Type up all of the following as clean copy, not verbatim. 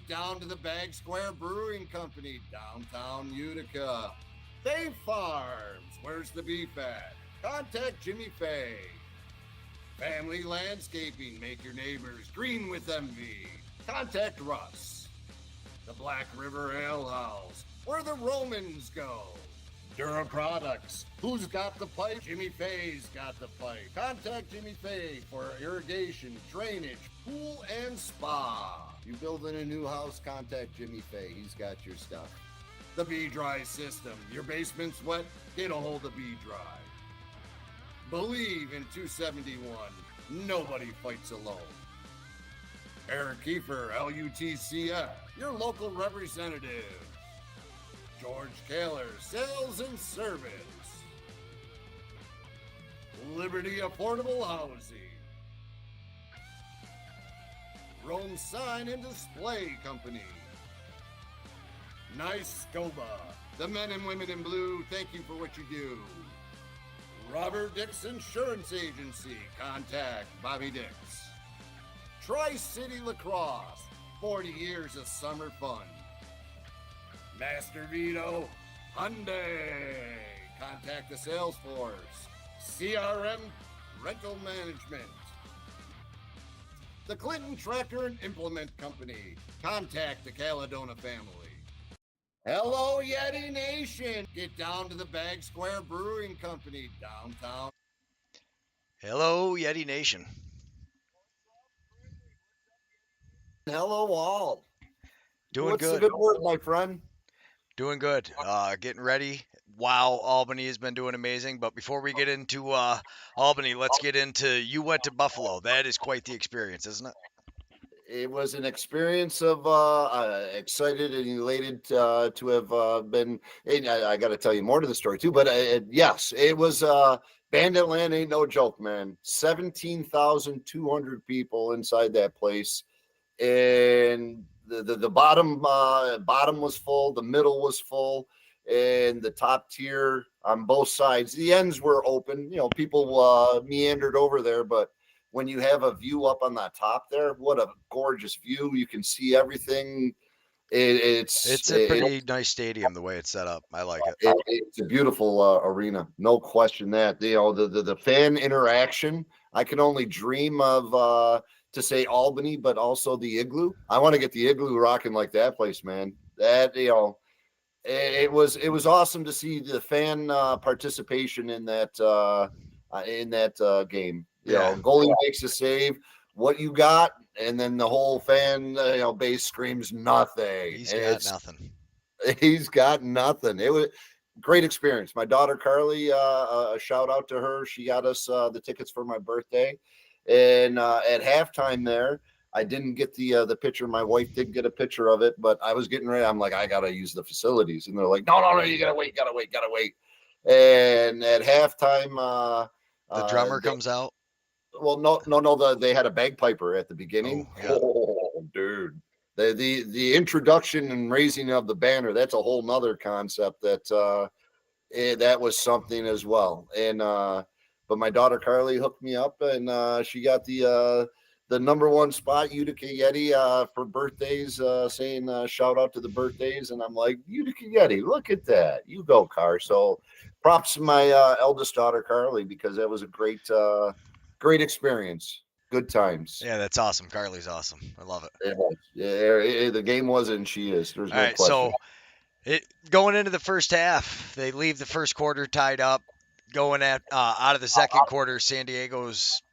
down to the Bag Square Brewing Company, downtown Utica. Fay Farms, where's the beef at? Contact Jimmy Fay. Family Landscaping, make your neighbors green with envy. Contact Russ. The Black River Ale House, where the Romans go. Dura Products, who's got the pipe? Jimmy Fay's got the pipe. Contact Jimmy Fay for irrigation, drainage, pool, and spa. You building a new house, contact Jimmy Fay. He's got your stuff. The B-Dry System. Your basement's wet? Get a hold of B-Dry. Believe in 271. Nobody fights alone. Eric Kiefer, LUTCF, your local representative. George Kaler, Sales and Service. Liberty Affordable Housing. Rome Sign and Display Company. Nice Scoba. The men and women in blue, thank you for what you do. Robert Dix Insurance Agency. Contact Bobby Dix. Tri-City Lacrosse. 40 years of summer fun. Master Vito Hyundai. Contact the sales force. CRM Rental Management. The Clinton Tractor and Implement Company. Contact the Caledona family. Hello, Yeti Nation. Get down to the Bag Square Brewing Company, downtown. Hello, Yeti Nation. Hello, all. Doing What's good. the good word, my friend? Doing good. Getting ready. Wow, Albany has been doing amazing. But before we get into Albany, let's get into you went to Buffalo. That is quite the experience, isn't it? It was an experience of excited and elated to have been. And I got to tell you more to the story too, but yes, it was. Banditland ain't no joke, man. 17,200 people inside that place, and the bottom was full, the middle was full, and the top tier on both sides. The ends were open. You know, people meandered over there, but when you have a view up on the top there, what a gorgeous view. You can see everything. It's a pretty nice stadium the way it's set up. I like it. It's a beautiful arena, no question that. You know, the fan interaction. I can only dream of to say Albany, but also the Igloo. I want to get the Igloo rocking like that place, man. That it was awesome to see the fan participation in that game. You know, goalie makes a save. What you got, and then the whole fan base screams nothing. He's got nothing. He's got nothing. It was great experience. My daughter Carly, a shout out to her. She got us the tickets for my birthday, and at halftime there, I didn't get the picture. My wife did get a picture of it, but I was getting ready. I'm like, I gotta use the facilities, and they're like, no, you gotta wait. And at halftime, the drummer comes out. Well, no. They had a bagpiper at the beginning. Oh, dude. The introduction and raising of the banner, that's a whole nother concept that was something as well. And but my daughter Carly hooked me up, and she got the number one spot, Utica Yeti, for birthdays, saying shout out to the birthdays. And I'm like, Utica Yeti, look at that. You go, Car. So props to my eldest daughter Carly, because that was a great experience. Good times. Yeah, that's awesome. Carly's awesome. I love it. Yeah, the game was, and she is. There's no question. So going into the first half, they leave the first quarter tied up. Going out of the second quarter, San Diego's,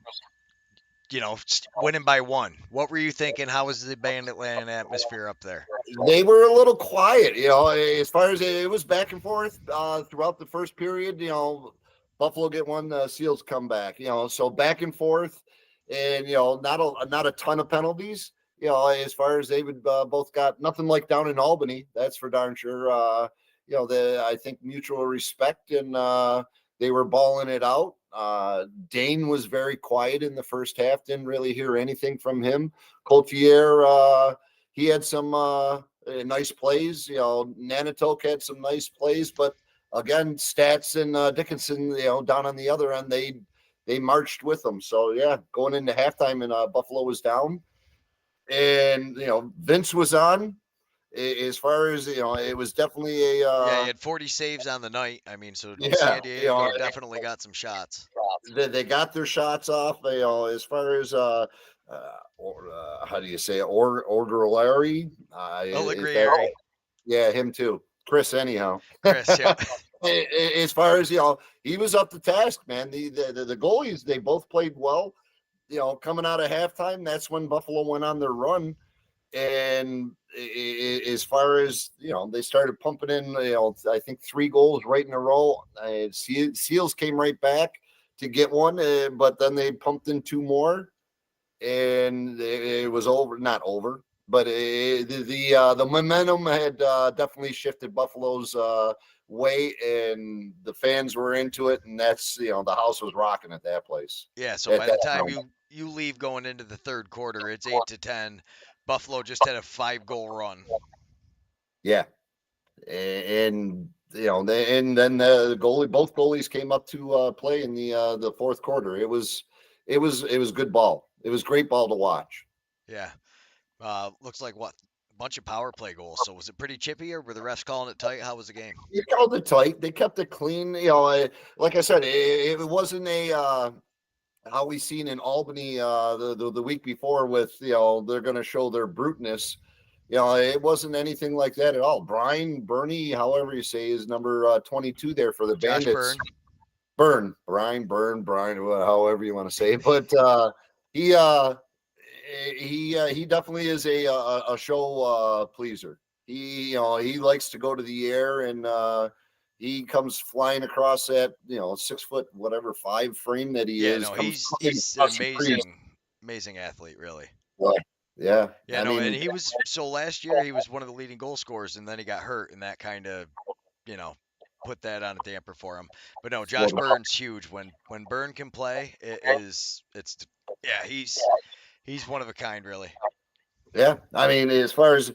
winning by 1. What were you thinking? How was the Banditland atmosphere up there? They were a little quiet, as far as it was back and forth throughout the first period. Buffalo get one, Seals come back. So back and forth, and not a ton of penalties. As far as they would both got nothing like down in Albany. That's for darn sure. I think mutual respect, and they were balling it out. Dane was very quiet in the first half. Didn't really hear anything from him. Coultier, he had some nice plays. Nanitoke had some nice plays, but again, Stats and Dickinson, down on the other end, they marched with them. So yeah, going into halftime, and Buffalo was down. and Vince was on. As far as it was definitely a Yeah, he had 40 saves on the night. I mean, so yeah, San Diego definitely got some shots. they got their shots off. As far as or how do you say it? Order Larry? Is that Allegrieri, yeah, him too. Chris, anyhow. Chris, yeah. As far as he was up to task, man. The goalies, they both played well. Coming out of halftime, that's when Buffalo went on their run. And as far as they started pumping in. I think 3 goals right in a row. Seals came right back to get one, but then they pumped in 2 more, and it was over. Not over, but the momentum had definitely shifted Buffalo's way, and the fans were into it, and that's the house was rocking at that place Yeah, so at by the that time time. you leave going into the third quarter, it's 8-10. Buffalo just had a 5-goal run. Yeah, and and then both goalies came up to play in the fourth quarter. It was good ball. It was great ball to watch. Yeah. Looks like what? A bunch of power play goals. So was it pretty chippy or were the refs calling it tight? How was the game? You called it tight. They kept it clean. Like I said, it wasn't a how we seen in Albany the week before with they're going to show their bruteness. It wasn't anything like that at all. Brian Bernie, however you say his number 22 there for the Josh Bandits. Byrne. Brian, however you want to say it. But he he definitely is a show pleaser. He likes to go to the air, and he comes flying across that 6 foot whatever 5 frame that he Yeah, is, no, comes he's an across the crease. amazing athlete, really. Yeah, Yeah, I no, and mean, he was so last year he was one of the leading goal scorers, and then he got hurt, and that kind of, you know, put that on a damper for him. But no, Josh Byrne's huge. When Byrne can play, yeah, he's one of a kind, really. yeah. I mean, as far as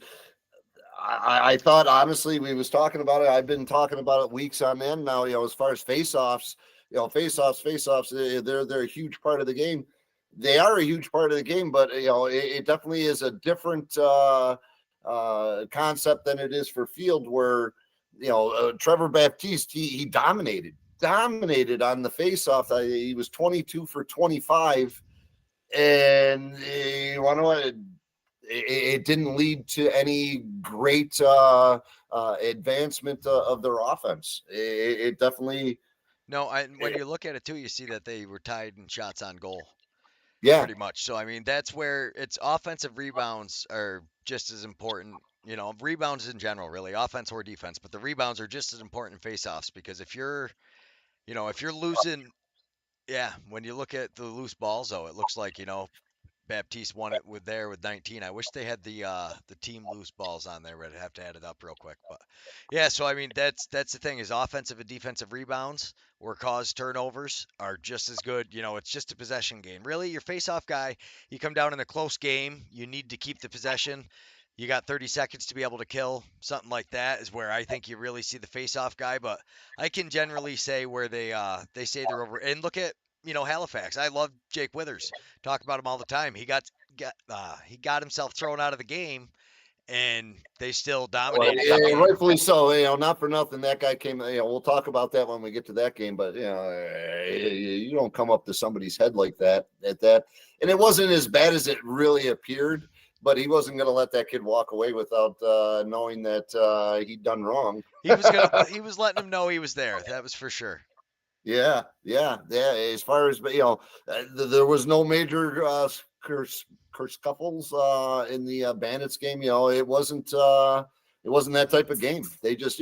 I thought, honestly, we was talking about it. I've been talking about it weeks on end now. As far as face-offs, face-offs, they're a huge part of the game. They are a huge part of the game, but it definitely is a different concept than it is for field. Where Trevor Baptiste, he dominated on the face-off. He was 22 for 25, and you want to know what? It didn't lead to any great advancement of their offense. It definitely, No, when you look at it too, you see that they were tied in shots on goal, yeah, pretty much. So I mean, that's where it's offensive rebounds are just as important. Rebounds in general, really, offense or defense, but the rebounds are just as important in faceoffs because if you're losing, yeah, when you look at the loose balls, though, it looks like Baptiste won it with 19. I wish they had the team loose balls on there, but I'd have to add it up real quick. But yeah, so I mean that's the thing is offensive and defensive rebounds or cause turnovers are just as good. It's just a possession game. Really, your face-off guy, you come down in a close game, you need to keep the possession. You got 30 seconds to be able to kill. Something like that is where I think you really see the face-off guy. But I can generally say where they say they're over. And look at Halifax. I love Jake Withers. Talk about him all the time. He got himself thrown out of the game, and they still dominated that yeah, game. rightfully so. Not for nothing. That guy came. We'll talk about that when we get to that game. But you don't come up to somebody's head like that at that. And it wasn't as bad as it really appeared. But he wasn't going to let that kid walk away without knowing that he'd done wrong. He was letting him know he was there. That was for sure. Yeah. As far as there was no major scuffles in the Bandits game. It wasn't that type of game. They just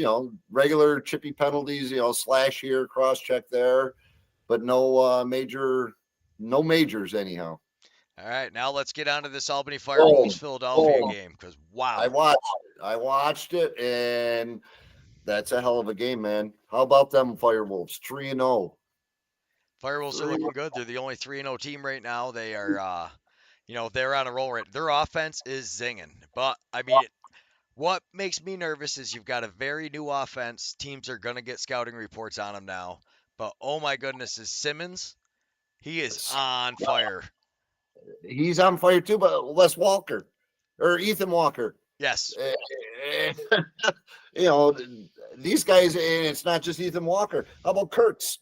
regular chippy penalties. Slash here, cross check there, but no majors anyhow. All right, now let's get on to this Albany Firewolves Boom, Philadelphia boom. game because I wow, watched. I watched it, and that's a hell of a game, man. How about them Firewolves? 3-0. Firewolves are looking good. They're the only 3-0 team right now. They are, they're on a roll right. Their offense is zinging, but I mean, what makes me nervous is you've got a very new offense. Teams are gonna get scouting reports on him now, but oh my goodness, is Simmons? He is on fire. He's on fire too, but Les Walker. or Ethan Walker. Yes. Eh, you know, these guys, and it's not just Ethan Walker. How about Kurtz?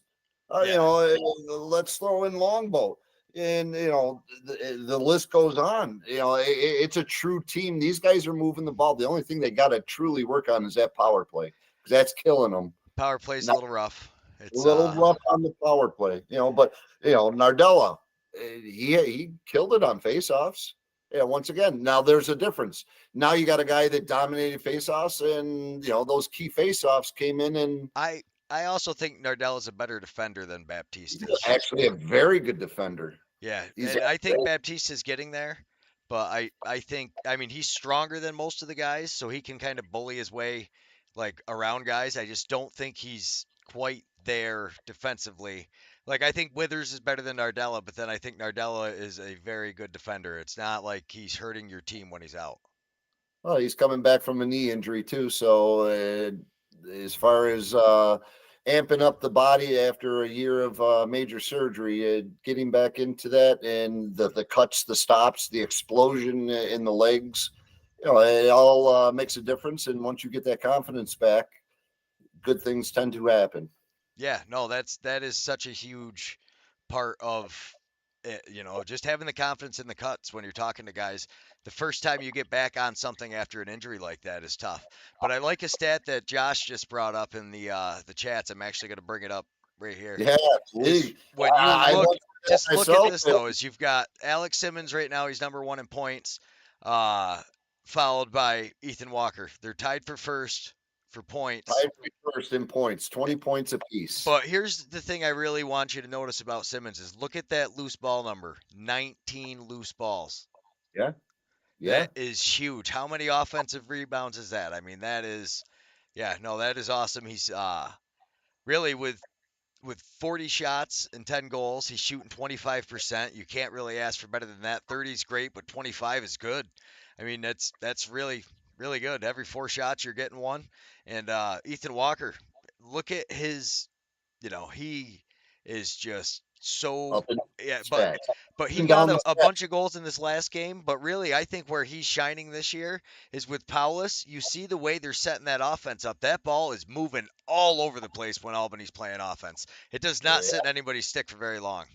You Yeah. know, let's throw in Longboat. And, you know, the list goes on. You know, it's a true team. These guys are moving the ball. The only thing they got to truly work on is that power play because that's killing them. Power play's a Not little rough. a It's little rough on the power play, you know, but, you know, Nardella, he killed it on faceoffs. Yeah, once again, now there's a difference. Now you got a guy that dominated faceoffs, and you know those key faceoffs came in, and I also think Nardell is a better defender than Baptiste he's is. actually a very good defender. Yeah, He's and I think Baptiste is getting there, but I think I mean he's stronger than most of the guys, so he can kind of bully his way like around guys. I just don't think he's quite there defensively. Like I think Withers is better than Nardella, but then I think Nardella is a very good defender. It's not like he's hurting your team when he's out. well, he's coming back from a knee injury too. So as far as amping up the body after a year of major surgery, getting back into that, and the cuts, the stops, the explosion in the legs, you know, it all makes a difference. And once you get that confidence back, good things tend to happen. Yeah, no, that is such a huge part of it, you know, just having the confidence in the cuts when you're talking to guys. The first time you get back on something after an injury like that is tough. But I like a stat that Josh just brought up in the chats. I'm actually going to bring it up right here. Yeah, Is absolutely. when you I look, went through that just look at myself. this though, is you've got Alex Simmons right now. He's number one in points, uh, followed by Ethan Walker. They're tied for first for points. Tied for first in points, 20 points apiece. But here's the thing I really want you to notice about Simmons is look at that loose ball number, 19 loose balls. Yeah, yeah. That is huge. How many offensive rebounds is that? I mean, that is yeah, no, that is awesome. He's really with 40 shots and 10 goals, he's shooting 25%. You can't really ask for better than that. 30 is great, but 25 is good. I mean, that's really good. Every four shots you're getting one. And Ethan Walker, look at his he is just so Up and yeah, but stacks. he And got down the a step. bunch of goals in this last game, but really I think where he's shining this year is with Paulus. You see the way they're setting that offense up. That ball is moving all over the place when Albany's playing offense. It does not Yeah. sit in anybody's stick for very long.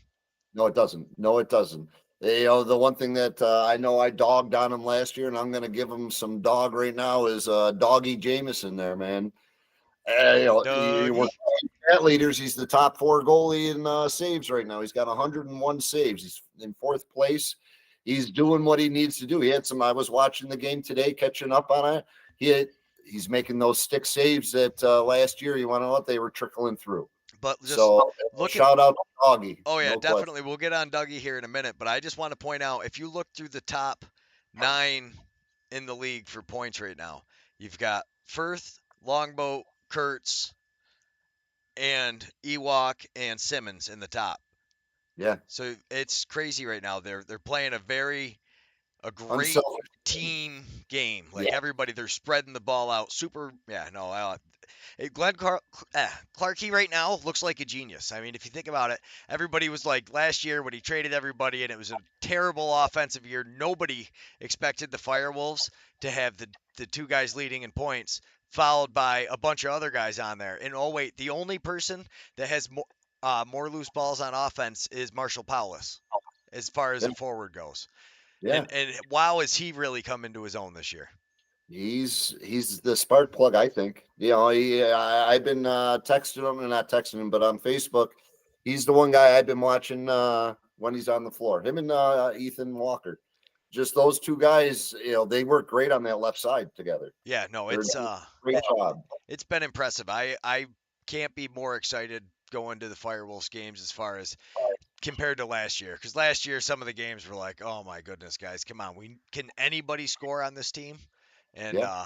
No, it doesn't. No, it doesn't. You know, the one thing that I know I dogged on him last year, and I'm going to give him some dog right now, is Doggy Jameson there, man. You know, we're Dougie. at leaders. He's the top four goalie in saves right now. He's got 101 saves. He's in fourth place. He's doing what he needs to do. He had some. I was watching the game today, catching up on it. He's making those stick saves that last year. You want to know what they were trickling through. But just So looking shout out to Doggy, Oh yeah, no question. definitely. We'll get on Dougie here in a minute, but I just want to point out if you look through the top 9 in the league for points right now, you've got Firth, Longboat, Kurtz, and Ewok and Simmons in the top. Yeah, So it's crazy right now. They're playing a great unselfish. team game. Like Yeah, everybody, they're spreading the ball out. Super. Yeah, no, Glenn Clarkey right now looks like a genius. I mean, if you think about it, everybody was like last year when he traded everybody, and it was a terrible offensive year. Nobody expected the Firewolves to have the two guys leading in points, followed by a bunch of other guys on there. And oh wait, the only person that has more loose balls on offense is Marshall Paulus, as far as yeah, a forward goes. yeah. And wow, has he really come into his own this year? He's the spark plug, I think. You know, I've been texting him, and not texting him, but on Facebook, he's the one guy I've been watching when he's on the floor. Him and Ethan Walker, just those two guys. You know, they work great on that left side together. Yeah, no, They're doing a great job. it's been impressive. I can't be more excited going to the Firewolves games as far as compared to last year. Because last year some of the games were like, oh my goodness, guys, come on, we can anybody score on this team? And Yeah.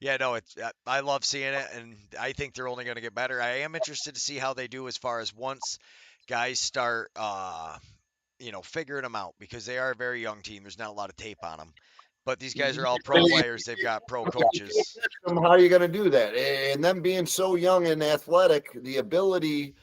yeah, no, it's I love seeing it, and I think they're only going to get better. I am interested to see how they do as far as once guys start, figuring them out because they are a very young team. There's not a lot of tape on them, but these guys are all pro players. They've got pro coaches. How are you going to do that? And them being so young and athletic, the ability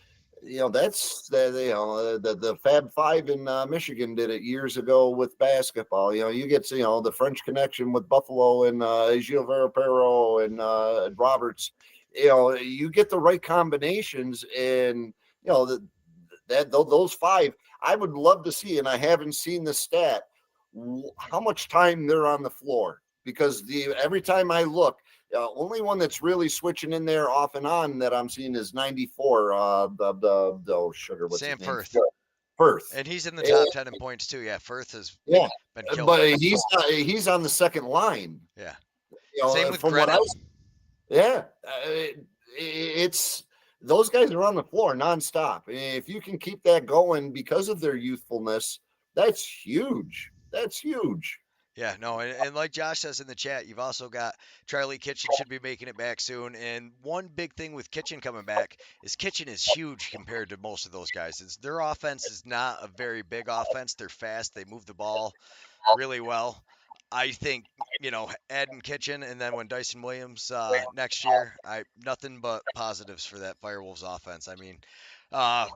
that's the Fab Five in Michigan did it years ago with basketball. You get the French Connection with Buffalo and Gilles Verapero and Roberts. You get the right combinations, and those five. I would love to see, and I haven't seen the stat, how much time they're on the floor, because every time I look, only one that's really switching in there off and on that I'm seeing is 94. The sugar, what's Sam his name? Firth, Firth. and he's in the And, top 10 in points too. Yeah, Firth has yeah, been killing but it. he's on the second line. Yeah. Same with From what I Grennan. was, yeah, it's those guys are on the floor nonstop. If you can keep that going because of their youthfulness, that's huge. That's huge. Yeah, no, and like Josh says in the chat, you've also got Charlie Kitchen should be making it back soon. And one big thing with Kitchen coming back is Kitchen is huge compared to most of those guys. Their offense is not a very big offense. They're fast. They move the ball really well. I think adding Kitchen, and then when Dyson Williams next year, I nothing but positives for that Firewolves offense. I mean, uh,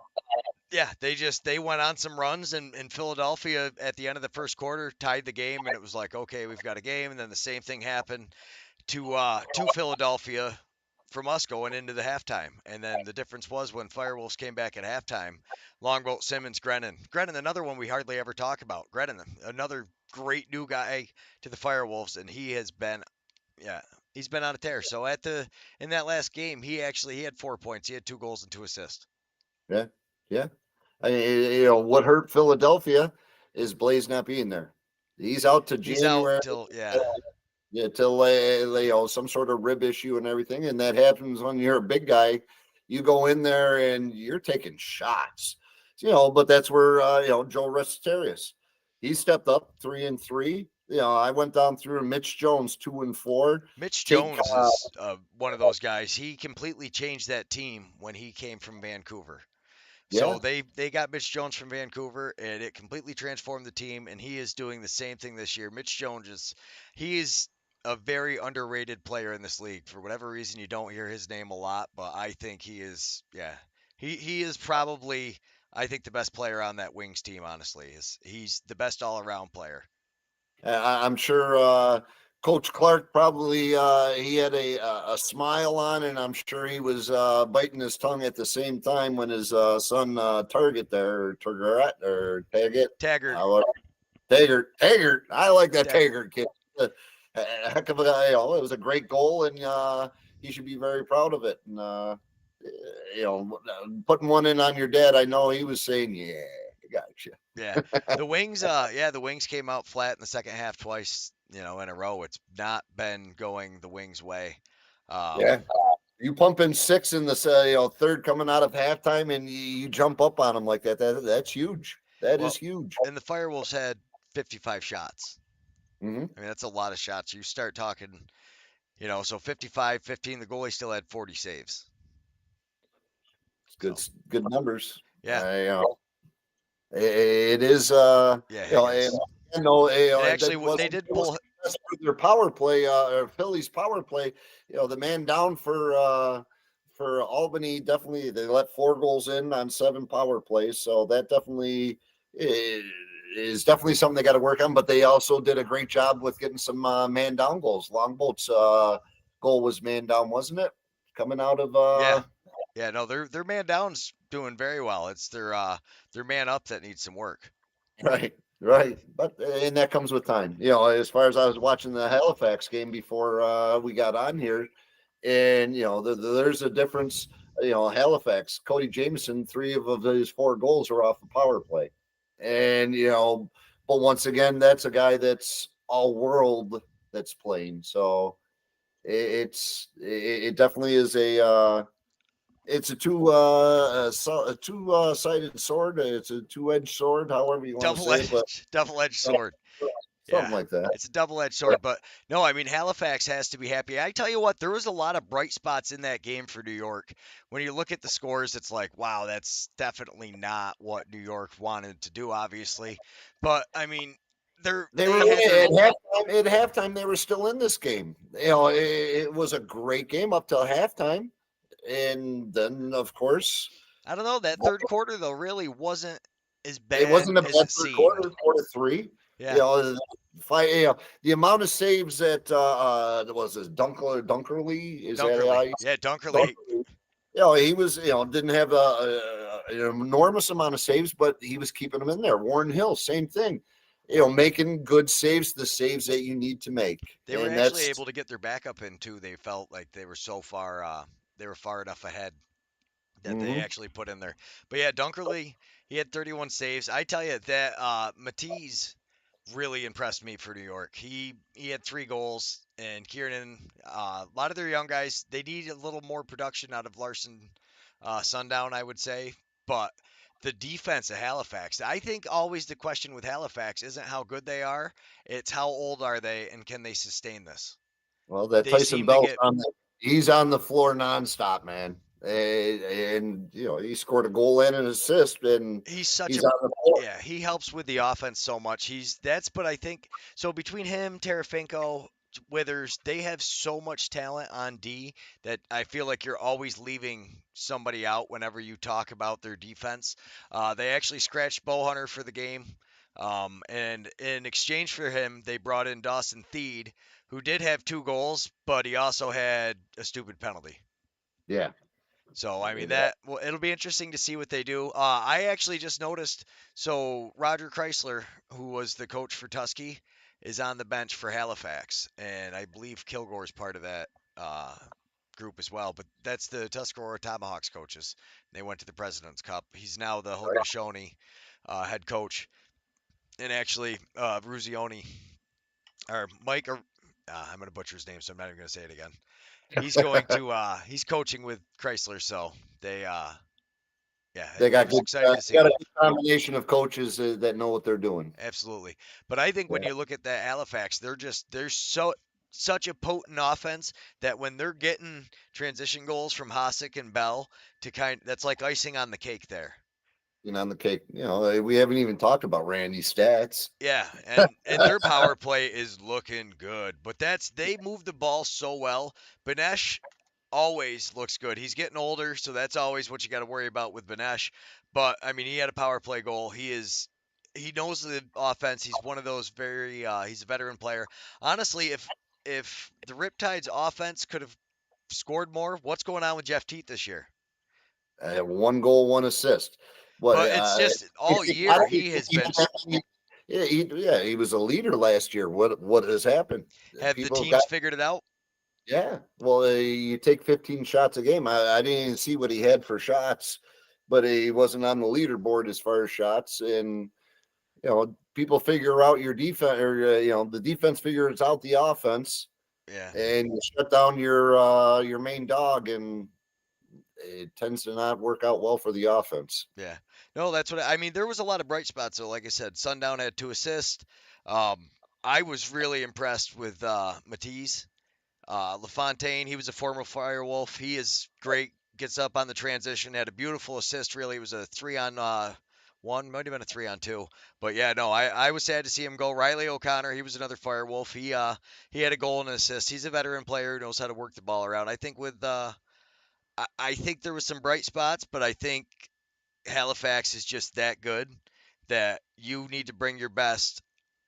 yeah, they went on some runs, and in Philadelphia at the end of the first quarter tied the game, and it was like, okay, we've got a game. And then the same thing happened to Philadelphia from us going into the halftime. And then the difference was when Firewolves came back at halftime, Longboat, Simmons, Grennan, another one we hardly ever talk about. Grennan, another great new guy to the Firewolves, and yeah, he's been on a tear. So in that last game, he had 4 points. He had 2 goals and 2 assists. Yeah, yeah. What hurt Philadelphia is Blaze not being there. He's out to He's out January. till yeah. Yeah, till some sort of rib issue and everything, and that happens when you're a big guy. You go in there and you're taking shots, But that's where Joe Resterius, he stepped up 3-3. I went down through Mitch Jones 2-4. Mitch Take Jones is one of those guys. He completely changed that team when he came from Vancouver. yeah. So they got Mitch Jones from Vancouver, and it completely transformed the team. And he is doing the same thing this year. Mitch Jones is a very underrated player in this league. For whatever reason, you don't hear his name a lot, but I think he is. Yeah, he is probably, I think, the best player on that Wings team. Honestly, he's the best all around player. I'm sure Coach Clark probably he had a smile on, and I'm sure he was biting his tongue at the same time when his son Target there, Target or Taggart, Taggart. Taggart. I like that Taggart. Taggart kid. A heck of a guy. It was a great goal, and he should be very proud of it. And putting one in on your dad, I know he was saying, "Yeah, gotcha." Yeah, the Wings came out flat in the second half twice, in a row. It's not been going the Wings' way. Yeah. You pump in 6 in the third coming out of halftime, and you jump up on them like that. That's huge. That is huge. And the Firewolves had 55 shots. Mm-hmm. I mean, that's a lot of shots. You start talking, so 55, 15. The goalie still had 40 saves. Good, So, good numbers. Yeah. It is. Yeah. And actually, they did pull their power play. Or Philly's power play. The man down for Albany, definitely they let 4 goals in on 7 power plays, so that definitely is definitely something they got to work on. But they also did a great job with getting some man down goals. Longboat's goal was man down, wasn't it? Coming out of Yeah, no, their man down's doing very well. It's their man up that needs some work. Right. But and that comes with time. As far as I was watching the Halifax game before we got on here, and there's a difference. Halifax, Cody Jameson, 3 of his 4 goals were off the power play, and but once again, that's a guy that's all world that's playing. So it definitely is it's a two-sided sword. It's a two-edged sword, however you want to say it, but Double-edged sword. something Yeah, like that. it's a double-edged sword. But no, I mean Halifax has to be happy. I tell you what, there was a lot of bright spots in that game for New York. When you look at the scores, it's like, wow, that's definitely not what New York wanted to do, obviously. But I mean, They were at halftime. At halftime, they were still in this game. It was a great game up till halftime, and then of course I don't know. That third quarter though really wasn't as It bad wasn't a as bad it third seemed. quarter three. You Yeah, know, the amount of saves that was this Dunkerley, is that how Dunkerley. you Yeah, Dunkerley. Dunkerley? He was, didn't have an enormous amount of saves, but he was keeping them in there. Warren Hill, same thing. Making good saves, the saves that you need to make, They were and actually that's able to get their backup in too. They felt like they were so far. They were far enough ahead that they mhm. actually put in there. But yeah, Dunkerley, he had 31 saves. I tell you that Matisse really impressed me for New York. He had 3 goals, and Kiernan. A lot of their young guys, they need a little more production out of Larson, Sundown, I would say. But the defense of Halifax, I think always the question with Halifax isn't how good they are, it's how old are they and can they sustain this. Well, that They Tyson seem to Bell's get he's on the floor nonstop, man. And he scored a goal and an assist, and he's such he's a on the floor. yeah, he helps with the offense so much. But I think so between him, Tarafinko, Withers, they have so much talent on D that I feel like you're always leaving somebody out whenever you talk about their defense. They actually scratched Bowhunter for the game. And in exchange for him, they brought in Dawson Theed, who did have 2 goals, but he also had a stupid penalty. Yeah. So I mean that well, it'll be interesting to see what they do. I actually just noticed. So Roger Chrysler, who was the coach for Tusky, is on the bench for Halifax, and I believe Kilgore's part of that uh, group as well. But that's the Tuscarora Tomahawks coaches. They went to the President's Cup. He's now the Haudenosaunee head coach, and actually Ruzioni or Mike. I'm gonna butcher his name, so I'm not even gonna say it again. He's coaching with Chrysler, so they yeah, They it got was good. exciting to They see. got a good combination of coaches that know what they're doing. Absolutely. But I think when Yeah. you look at that Halifax, they're such a potent offense that when they're getting transition goals from Hasek and Bell that's like icing on the cake there. On the cake. We haven't even talked about Randy's stats. Yeah, and their power play is looking good. But they move the ball so well. Banesh always looks good. He's getting older, so that's always what you got to worry about with Banesh. But I mean, he had a power play goal. He knows the offense. He's one of those very he's a veteran player. Honestly, if the Riptide's offense could have scored more, what's going on with Jeff Teat this year? 1 goal, 1 assist. What? But it's just all year he has been. Yeah, he was a leader last year. What has happened? Have the People got teams figured it out? Yeah. Well, you take 15 shots a game. I didn't even see what he had for shots, but he wasn't on the leaderboard as far as shots. And people figure out your defense, or the defense figures out the offense, Yeah. and you shut down your main dog, and it tends to not work out well for the offense. Yeah. No, that's what I mean. There was a lot of bright spots. So, like I said, Sundown had 2 assists. Um, I was really impressed with Matisse. LaFontaine, he was a former Firewolf. He is great. Gets up on the transition. Had a beautiful assist. Really, it was a 3-on-1. Might have been a 3-on-2. But yeah, no, I was sad to see him go. Riley O'Connor, he was another Firewolf. He had a goal and an assist. He's a veteran player who knows how to work the ball around. I think I think there was some bright spots, but I think Halifax is just that good that you need to bring your best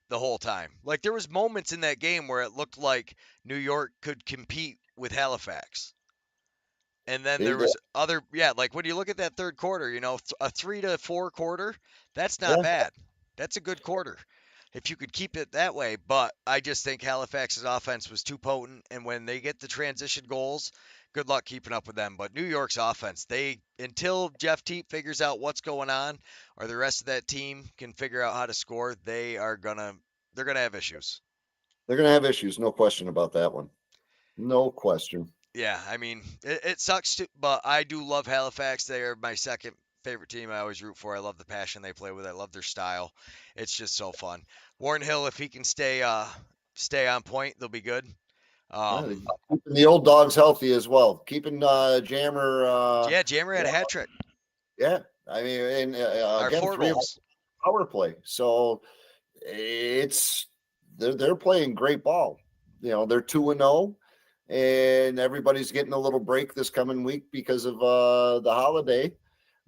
the whole time. Like there was moments in that game where it looked like New York could compete with Halifax. And then They there did. was other yeah, like when you look at that third quarter, a 3 to 4 quarter, that's not Yeah, bad. That's a good quarter. If you could keep it that way, but I just think Halifax's offense was too potent and when they get the transition goals, good luck keeping up with them. But New York's offense, they until Jeff Teat figures out what's going on or the rest of that team can figure out how to score, they're going to have issues. they're going to have issues. No question about that one. No question. Yeah, I mean, it sucks to, but I do love Halifax. They are my second favorite team. I always root for. I love the passion they play with. I love their style. It's just so fun. Warren Hill, if he can stay on point, they'll be good. Yeah, Um, keeping the old dogs healthy as well. Keeping Jammer. yeah, Jammer had a Yeah, hat trick. yeah. I mean, and Our again, four 3 of them goals. power play. So it's they're playing great ball. They're 2-0, and everybody's getting a little break this coming week because of the holiday.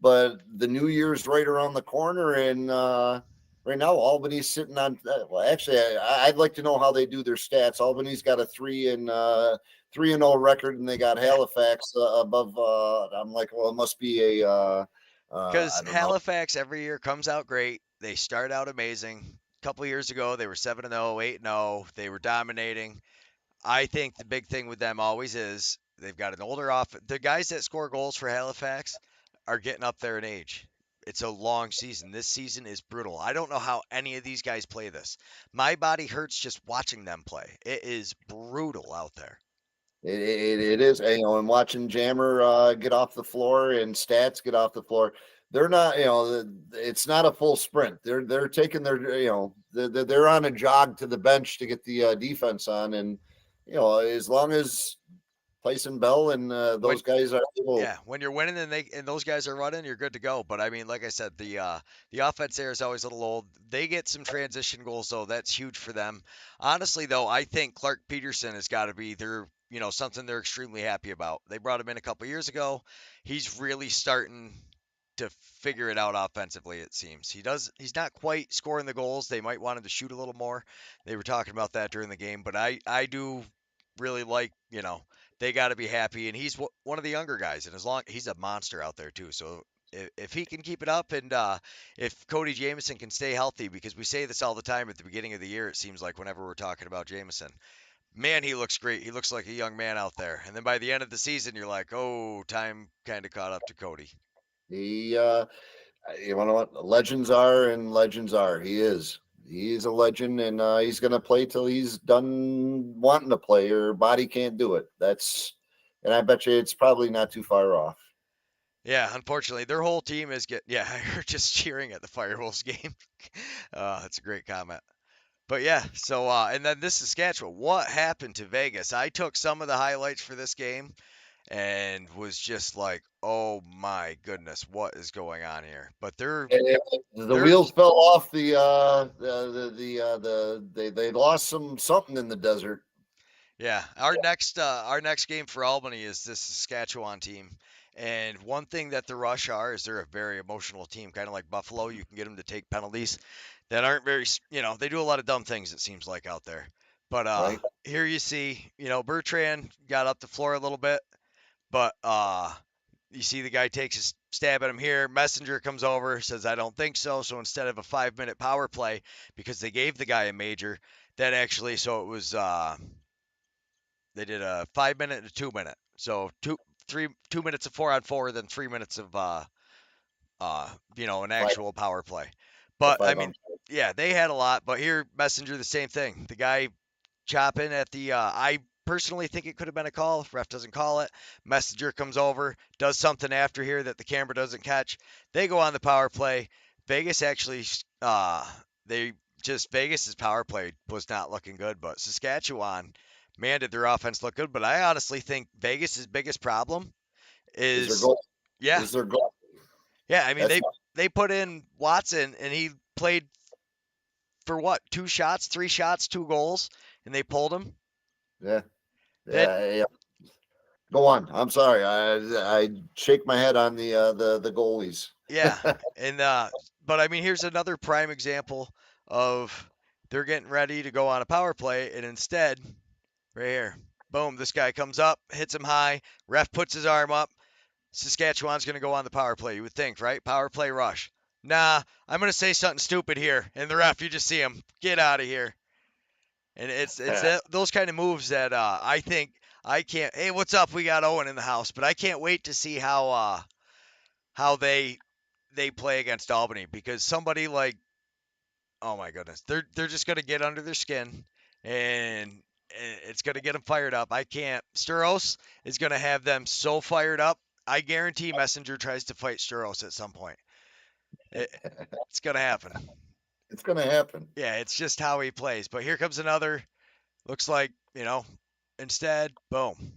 but the new year's right around the corner, and right now Albany's sitting on. Well, actually, I'd like to know how they do their stats. Albany's got a 3-0 record, and they got Halifax above. I'm like, well, it must be a. I Because don't know. Halifax every year comes out great. They start out amazing. A couple years ago, they were 7-0, 8-0. They were dominating. I think the big thing with them always is they've got an older off. The guys that score goals for Halifax are getting up there in age. It's a long season. This season is brutal. I don't know how any of these guys play this. My body hurts just watching them play. It is brutal out there. It is, and watching Jammer get off the floor and Stats get off the floor, they're not, it's not a full sprint. They're taking their, they're on a jog to the bench to get the defense on, and as long as Tyson Bell and When those guys are able. Yeah, when you're winning and those guys are running, you're good to go. But I mean, like I said, the offense there is always a little old. They get some transition goals though. That's huge for them. Honestly though, I think Clark Peterson has got to be something they're extremely happy about. They brought him in a couple years ago. He's really starting to figure it out offensively, it seems. He's not quite scoring the goals. They might want him to shoot a little more. They were talking about that during the game, but I do really like, they got to be happy, and he's one of the younger guys, and as long he's a monster out there too. So if he can keep it up, and if Cody Jamieson can stay healthy, because we say this all the time at the beginning of the year, it seems like whenever we're talking about Jamieson, man, he looks great. He looks like a young man out there. And then by the end of the season, you're like, oh, time kind of caught up to Cody. He, you know what? Legends are and legends are. He is. He's a legend, and he's going to play till he's done wanting to play, or body can't do it. And I bet you it's probably not too far off. Yeah, unfortunately, their whole team is yeah, I heard just cheering at the Firewolves game. That's a great comment. But yeah, so and then this Saskatchewan, what happened to Vegas? I took some of the highlights for this game and was just like, "Oh my goodness, what is going on here?" But The they're wheels fell off they lost something in the desert. yeah, our next game for Albany is this Saskatchewan team. And one thing that the Rush are is they're a very emotional team, kind of like Buffalo. You can get them to take penalties that aren't very, they do a lot of dumb things it seems like out there. But Right? here you see, Bertrand got up the floor a little bit, but you see the guy takes a stab at him here. Messenger comes over, says I don't think so. So instead of a 5-minute power play, because they gave the guy a major, that actually so it was they did a 5-minute and a 2-minute. So 2 minutes of 4-on-4, then 3 minutes of an Five, actual power play. a But I five mean, on. yeah, they had a lot. But here, Messenger, the same thing. The guy chopping at the. I personally think it could have been a call. If ref doesn't call it, Messenger comes over, does something after here that the camera doesn't catch. They go on the power play. Vegas actually, they Vegas's power play was not looking good, but Saskatchewan, man, did their offense look good. But I honestly think Vegas's biggest problem Is their is, goal? yeah, Is their goal? yeah. I mean, That's they put in Watson, and he played for what? 2 shots, 3 shots, 2 goals, and they pulled him. yeah, That yeah. Go on. I'm sorry. I shake my head on the goalies. Yeah, and but I mean, here's another prime example of they're getting ready to go on a power play, and instead, right here, boom, this guy comes up, hits him high, ref puts his arm up. Saskatchewan's going to go on the power play. You would think, right? Power play rush. Nah, I'm going to say something stupid here, and the ref, you just see him get out of here. And it's those kind of moves that I think I can't. Hey, what's up? We got Owen in the house, but I can't wait to see how they play against Albany, because somebody like, oh my goodness, they're just gonna get under their skin, and it's gonna get them fired up. I can't. Sturos is gonna have them so fired up. I guarantee Messenger tries to fight Sturos at some point. It, it's gonna happen. It's going to happen. Yeah, it's just how he plays. But here comes another. Looks like, instead, boom.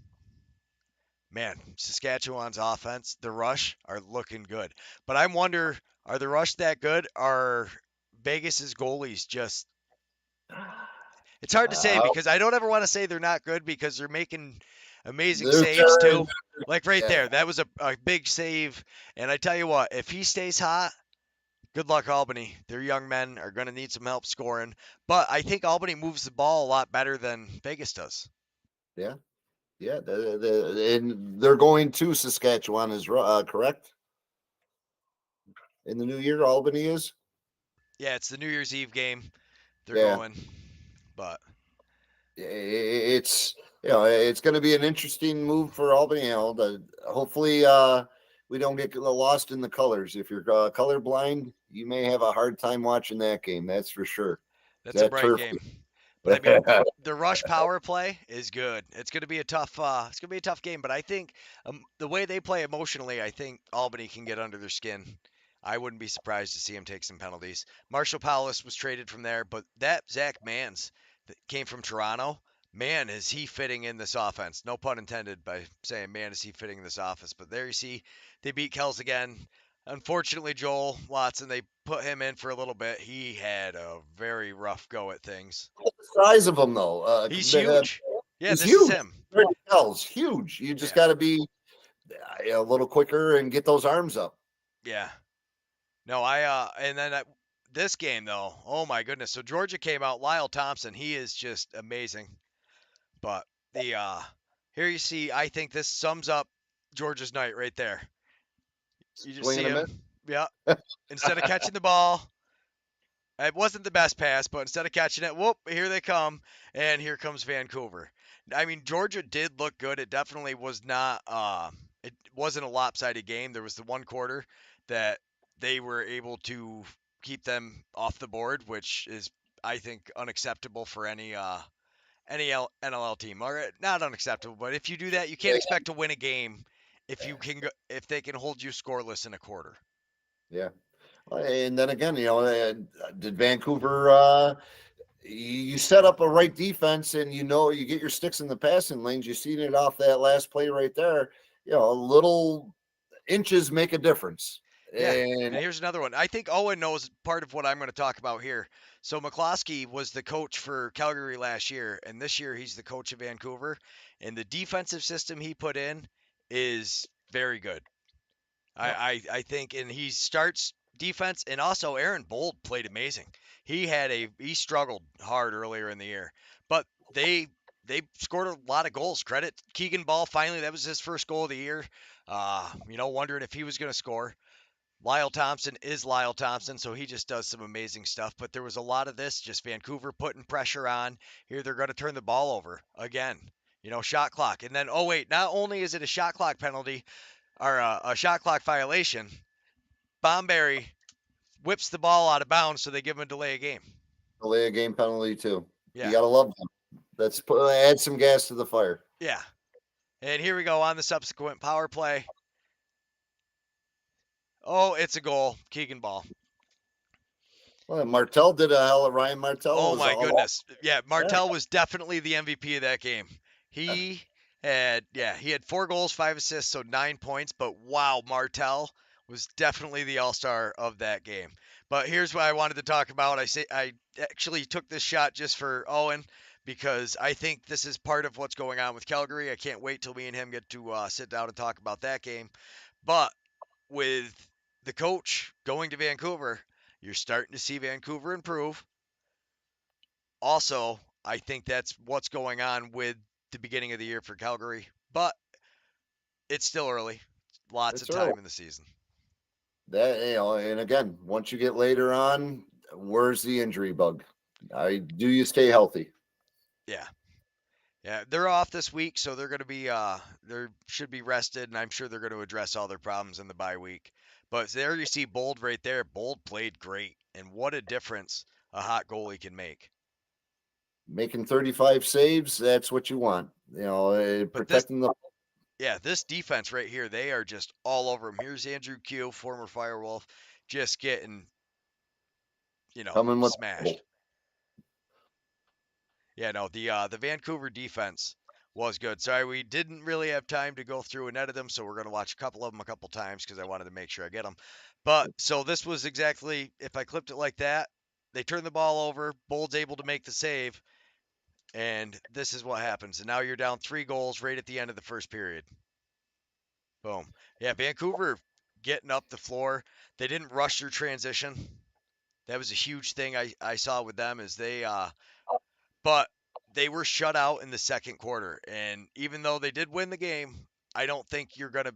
Man, Saskatchewan's offense, the Rush are looking good. But I wonder, are the Rush that good? Are Vegas's goalies just It's hard to say Uh, because I don't ever want to say they're not good because they're making amazing they're saves very, too. Like right yeah, there, that was a big save. And I tell you what, if he stays hot, good luck, Albany. Their young men are going to need some help scoring. But I think Albany moves the ball a lot better than Vegas does. yeah, yeah. And they're going to Saskatchewan, is correct? In the new year, Albany is. Yeah, it's the New Year's Eve game. They're Yeah, going. But it's it's going to be an interesting move for Albany. Hopefully, we don't get lost in the colors. If you're colorblind, you may have a hard time watching that game. That's for sure. that's a That bright turf. game. But I mean, the rush power play is good. It's going to be a tough. It's going to be a tough game. But I think the way they play emotionally, I think Albany can get under their skin. I wouldn't be surprised to see him take some penalties. Marshall Powless was traded from there, but that Zach Mans that came from Toronto, man, is he fitting in this offense? No pun intended by saying, man, is he fitting in this office? But there you see, they beat Kells again. Unfortunately, Joel Watson, they put him in for a little bit. He had a very rough go at things. The size of them, though, He's huge. Yeah, he's this is huge. him. Hell's huge. You just Yeah, got to be a little quicker and get those arms up. yeah. No, and then this game though, oh my goodness. So Georgia came out. Lyle Thompson, he is just amazing. But the here you see, I think this sums up Georgia's night right there. You just see Swinging a him. minute. Yeah. Instead of catching the ball, it wasn't the best pass, but instead of catching it, whoop, here they come, and here comes Vancouver. I mean, Georgia did look good. It definitely was not. It wasn't a lopsided game. There was the one quarter that they were able to keep them off the board, which is, I think, unacceptable for any NLL team. Or not unacceptable, but if you do that, you can't expect to win a game if they can hold you scoreless in a quarter. Yeah. And then again, did Vancouver you set up a right defense and you get your sticks in the passing lanes. You seen it off that last play right there. Little inches make a difference. Yeah, And and here's another one. I think Owen knows part of what I'm going to talk about here. So McCloskey was the coach for Calgary last year, and this year he's the coach of Vancouver. And the defensive system he put in is very good. yep, I think, and he starts defense, and also Aaron Bold played amazing. He struggled hard earlier in the year, but they scored a lot of goals. Credit Keegan Ball, finally that was his first goal of the year. Wondering if he was going to score. Lyle Thompson is Lyle Thompson, so he just does some amazing stuff. But there was a lot of this, just Vancouver putting pressure on. Here they're going to turn the ball over again. Shot clock. And then, oh, wait, not only is it a shot clock penalty or a shot clock violation, Bomberry whips the ball out of bounds, so they give him a delay of game. delay a game penalty too. You Yeah, gotta love them. Let's add some gas to the fire. yeah. And here we go on the subsequent power play. Oh, it's a goal. Keegan Ball. Well, Martell did a hell of Ryan Martell Oh was my all goodness. Yeah, yeah. Martell was definitely the MVP of that game. He had 4 goals, 5 assists, so 9 points. But wow, Martell was definitely the all-star of that game. But here's what I wanted to talk about. I actually took this shot just for Owen because I think this is part of what's going on with Calgary. I can't wait till me and him get to sit down and talk about that game. But with the coach going to Vancouver, you're starting to see Vancouver improve. Also, I think that's what's going on with the beginning of the year for Calgary, but it's still early. Lots of It's early. time in the season. And again, once you get later on, where's the injury bug? Do you stay healthy? Yeah. Yeah, they're off this week, so they're going to be they should be rested, and I'm sure they're going to address all their problems in the bye week. But there you see Bold right there. Bold played great, and what a difference a hot goalie can make. Making 35 saves, that's what you want. But this Protecting the Yeah, this defense right here, they are just all over him. Here's Andrew Q, former Firewolf, just getting, coming with smashed. Yeah, no, the Vancouver defense was good. Sorry, we didn't really have time to go through and edit them, so we're going to watch a couple of them a couple times because I wanted to make sure I get them. But so this was exactly, if I clipped it like that, they turn the ball over, Bold's able to make the save. And this is what happens. And now you're down 3 goals right at the end of the first period. Boom. Yeah, Vancouver getting up the floor. They didn't rush their transition. That was a huge thing I saw with them is but they were shut out in the second quarter. And even though they did win the game, I don't think you're going to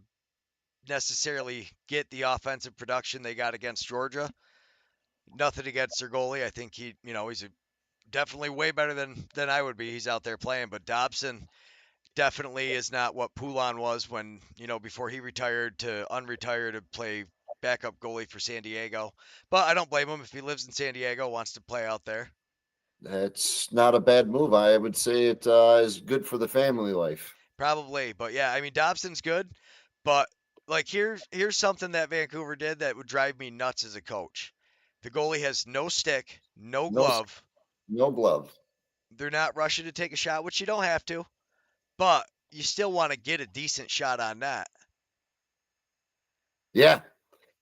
necessarily get the offensive production they got against Georgia. Nothing against their goalie. I think he's definitely way better than I would be. He's out there playing, but Dobson definitely is not what Poulin was when, before he retired to unretire to play backup goalie for San Diego. But I don't blame him if he lives in San Diego, wants to play out there. That's not a bad move. I would say it is good for the family life. Probably, but yeah, I mean Dobson's good, but like here's something that Vancouver did that would drive me nuts as a coach. The goalie has no stick, no No, glove. no glove. They're not rushing to take a shot, which you don't have to, but you still want to get a decent shot on that. Yeah,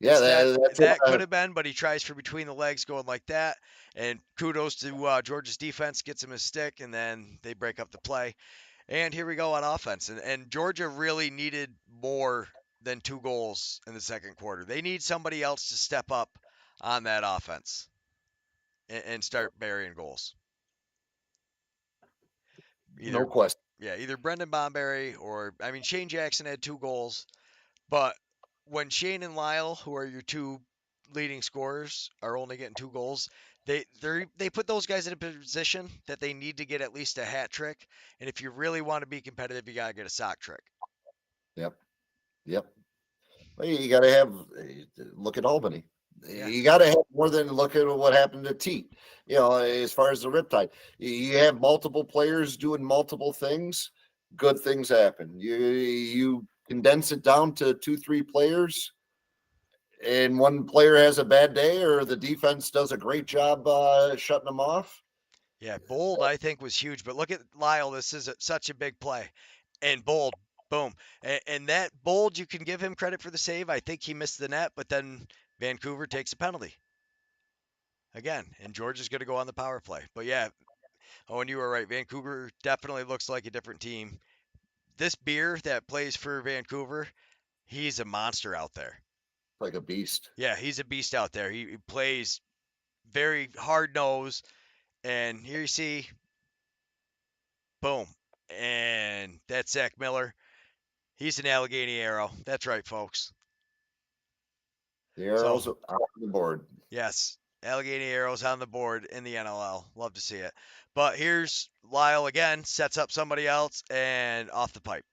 yeah. Instead, That's that could have been, but he tries for between the legs going like that. And kudos to Georgia's defense, gets him his stick, and then they break up the play. And here we go on offense. And Georgia really needed more than 2 goals in the second quarter. They need somebody else to step up on that offense and start burying goals. no Either, question. yeah, either Brendan Bomberry or, I mean, Shane Jackson had 2 goals. But when Shane and Lyle, who are your two leading scorers, are only getting 2 goals, they put those guys in a position that they need to get at least a hat trick. And if you really want to be competitive, you gotta get a sock trick. Yep, yep. Well, you got to have look at Albany. Yeah, You got to have more than look at what happened to Teat. As far as the Riptide, you have multiple players doing multiple things. Good things happen. You condense it down to 2, 3 players, and one player has a bad day, or the defense does a great job shutting them off. yeah. Bold, I think, was huge. But look at Lyle. This is such a big play, and Bold, boom, and that Bold, you can give him credit for the save. I think he missed the net, but then Vancouver takes a penalty again, and Georgia's going to go on the power play. But yeah, oh, and you were right. Vancouver definitely looks like a different team. This beer that plays for Vancouver, he's a monster out there. Like a beast. Yeah, he's a beast out there. He plays very hard nose, and here you see, boom, and that's Zach Miller. He's an Allegheny Arrow. That's right, folks. The So arrows on the board. yes, Allegheny Arrows on the board in the NLL. Love to see it. But here's Lyle again, sets up somebody else, and off the pipe.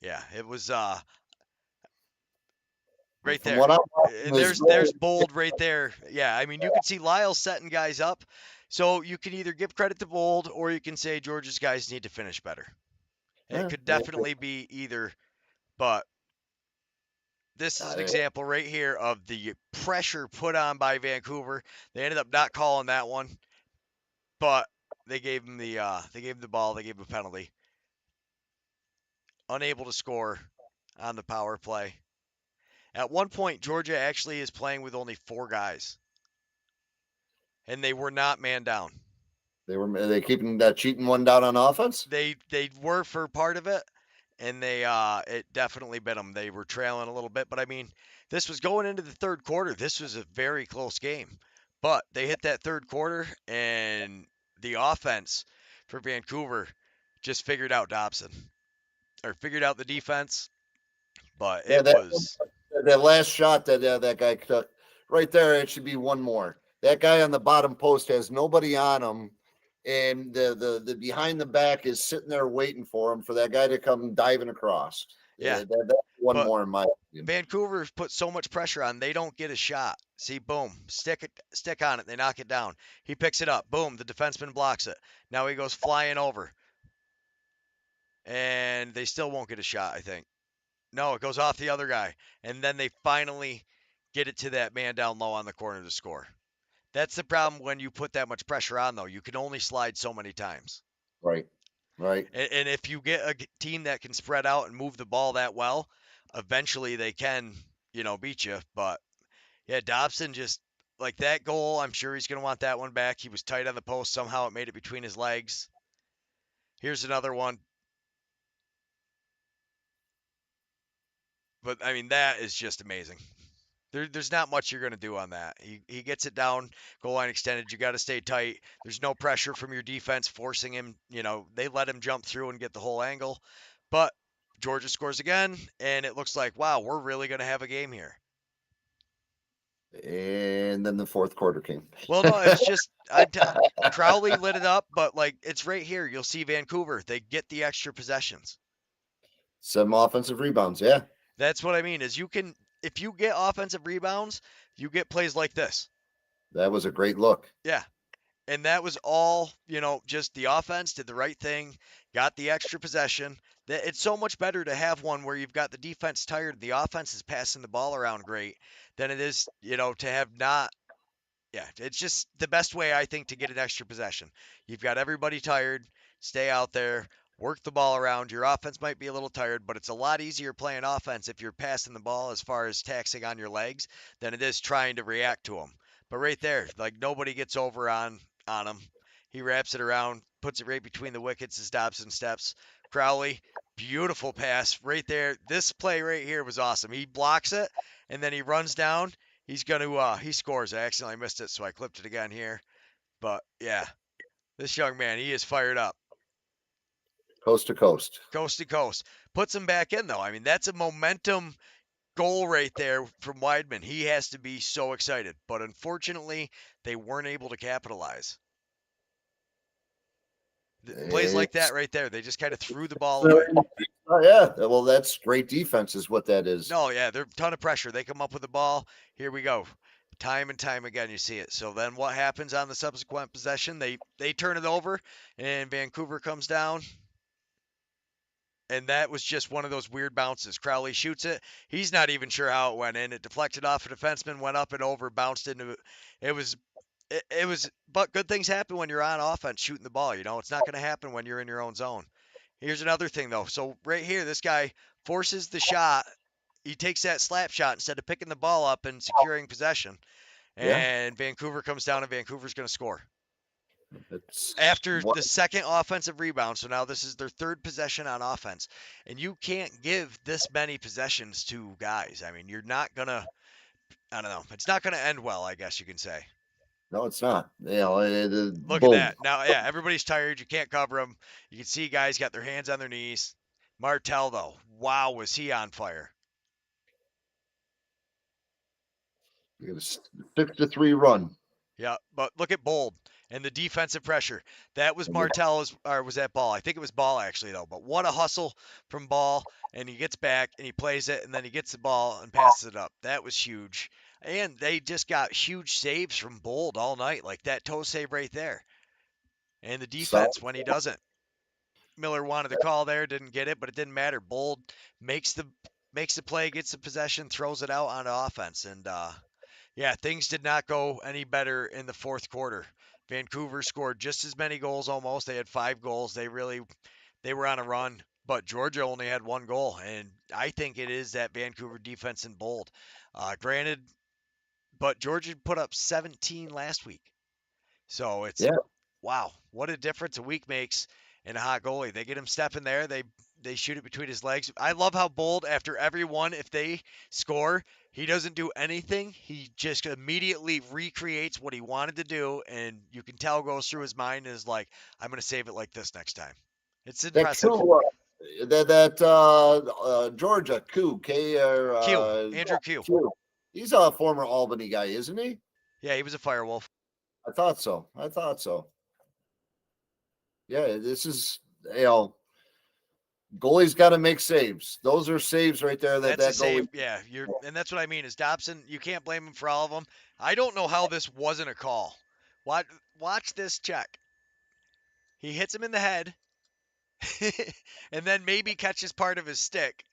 Yeah, it was right From there. what I'm And watching, is there's Bold right there. Yeah, I mean you could see Lyle setting guys up. So you can either give credit to Bold or you can say Georgia's guys need to finish better. It yeah, could yeah, definitely be either, but this is an yeah, example right here of the pressure put on by Vancouver. They ended up not calling that one, but they gave him the ball, they gave him a penalty. Unable to score on the power play. At one point, Georgia actually is playing with only 4 guys, and they were not man down. they keeping that cheating one down on offense. They were for part of it, and they it definitely bit them. They were trailing a little bit, but I mean, this was going into the third quarter. This was a very close game, but they hit that third quarter, and the offense for Vancouver just figured out Dobson or figured out the defense, but Yeah, it was that last shot that guy took right there. It should be one more. That guy on the bottom post has nobody on him, and the behind the back is sitting there waiting for him for that guy to come diving across. yeah, That's one but more in my opinion. Vancouver put so much pressure on, they don't get a shot. See, boom, stick on it. They knock it down. He picks it up. Boom, the defenseman blocks it. Now he goes flying over, and they still won't get a shot. I think. No, it goes off the other guy, and then they finally get it to that man down low on the corner to score. That's the problem when you put that much pressure on, though. You can only slide so many times. Right, right. And if you get a team that can spread out and move the ball that well, eventually they can, beat you. But yeah, Dobson just like that goal, I'm sure he's going to want that one back. He was tight on the post. Somehow it made it between his legs. Here's another one. But I mean, that is just amazing. There's not much you're going to do on that. He gets it down, goal line extended. You got to stay tight. There's no pressure from your defense forcing him. They let him jump through and get the whole angle. But Georgia scores again, and it looks like, wow, we're really going to have a game here. And then the fourth quarter came. Well, no, it was just Crowley lit it up, but like it's right here. You'll see Vancouver. They get the extra possessions. Some offensive rebounds. Yeah. That's what I mean. Is if you get offensive rebounds, you get plays like this. That was a great look. Yeah. And that was all, just the offense did the right thing, got the extra possession. It's so much better to have one where you've got the defense tired, the offense is passing the ball around great, than it is, to have not. Yeah, it's just the best way, I think, to get an extra possession. You've got everybody tired, stay out there, work the ball around. Your offense might be a little tired, but it's a lot easier playing offense if you're passing the ball as far as taxing on your legs than it is trying to react to them. But right there, like nobody gets over on him. He wraps it around, puts it right between the wickets as Dobson steps. Crowley, beautiful pass right there. This play right here was awesome. He blocks it and then he runs down. He scores. I accidentally missed it, so I clipped it again here. But yeah, this young man, he is fired up. Coast to coast. Coast to coast. Puts him back in though. I mean, that's a momentum goal right there from Weidman. He has to be so excited. But unfortunately, they weren't able to capitalize. Plays like that right there, they just kind of threw the ball away. Oh, yeah. Well, that's great defense is what that is. No, yeah, they're a ton of pressure. They come up with the ball. Here we go. Time and time again, you see it. So then what happens on the subsequent possession? They turn it over, and Vancouver comes down. And that was just one of those weird bounces. Crowley shoots it. He's not even sure how it went in. It deflected off a defenseman, went up and over, bounced into it. It was, but good things happen when you're on offense shooting the ball. It's not going to happen when you're in your own zone. Here's another thing, though. So right here, this guy forces the shot. He takes that slap shot instead of picking the ball up and securing possession. And Vancouver comes down, and Vancouver's going to score. After the second offensive rebound, so now this is their third possession on offense, and you can't give this many possessions to guys. I mean, you're not gonna. I don't know. It's not gonna end well, I guess you can say. No, it's not. Look at that. Now, yeah, everybody's tired. You can't cover them. You can see guys got their hands on their knees. Martell, though, wow, was he on fire? You get a 6-3 run. Yeah, but look at Bold and the defensive pressure. That was Martell's, or was that Ball? I think it was Ball, actually, though. But what a hustle from Ball, and he gets back, and he plays it, and then he gets the ball and passes it up. That was huge. And they just got huge saves from Bold all night, like that toe save right there. And the defense when he doesn't. Miller wanted the call there, didn't get it, but it didn't matter. Bold makes the play, gets the possession, throws it out onto offense, and yeah, things did not go any better in the fourth quarter. Vancouver scored just as many goals almost. They had 5 goals. They were on a run, but Georgia only had 1 goal, and I think it is that Vancouver defense in Bold. Granted, but Georgia put up 17 last week. So it's wow, what a difference a week makes in a hot goalie. They get him stepping there. They shoot it between his legs. I love how Bold, after every one, if they score, he doesn't do anything. He just immediately recreates what he wanted to do, and you can tell goes through his mind and is like, I'm going to save it like this next time. It's impressive. Georgia Q, Andrew Q. He's a former Albany guy, isn't he? Yeah, he was a Firewolf. I thought so. Yeah, this is, goalie's got to make saves. Those are saves right there. That's a save. Yeah, and that's what I mean is Dobson. You can't blame him for all of them. I don't know how this wasn't a call. Watch this check. He hits him in the head, and then maybe catches part of his stick.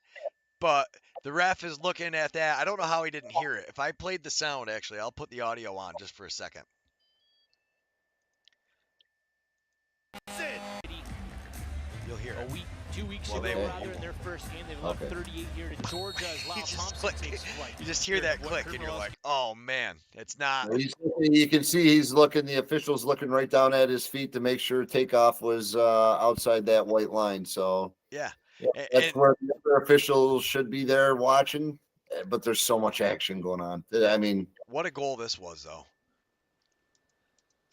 But the ref is looking at that. I don't know how he didn't hear it. If I played the sound, actually, I'll put the audio on just for a second. You'll hear it. 2 weeks Well, ago, they rather, in their first game. They've allowed 38 here to Georgia as you Lyle just Thompson click. takes flight. You just hear that click, and you're like, "Oh man, it's not." You can see he's looking. The official's looking right down at his feet to make sure takeoff was outside that white line. So Yeah, that's and where the other officials should be there watching. But there's so much action going on. I mean, what a goal this was, though.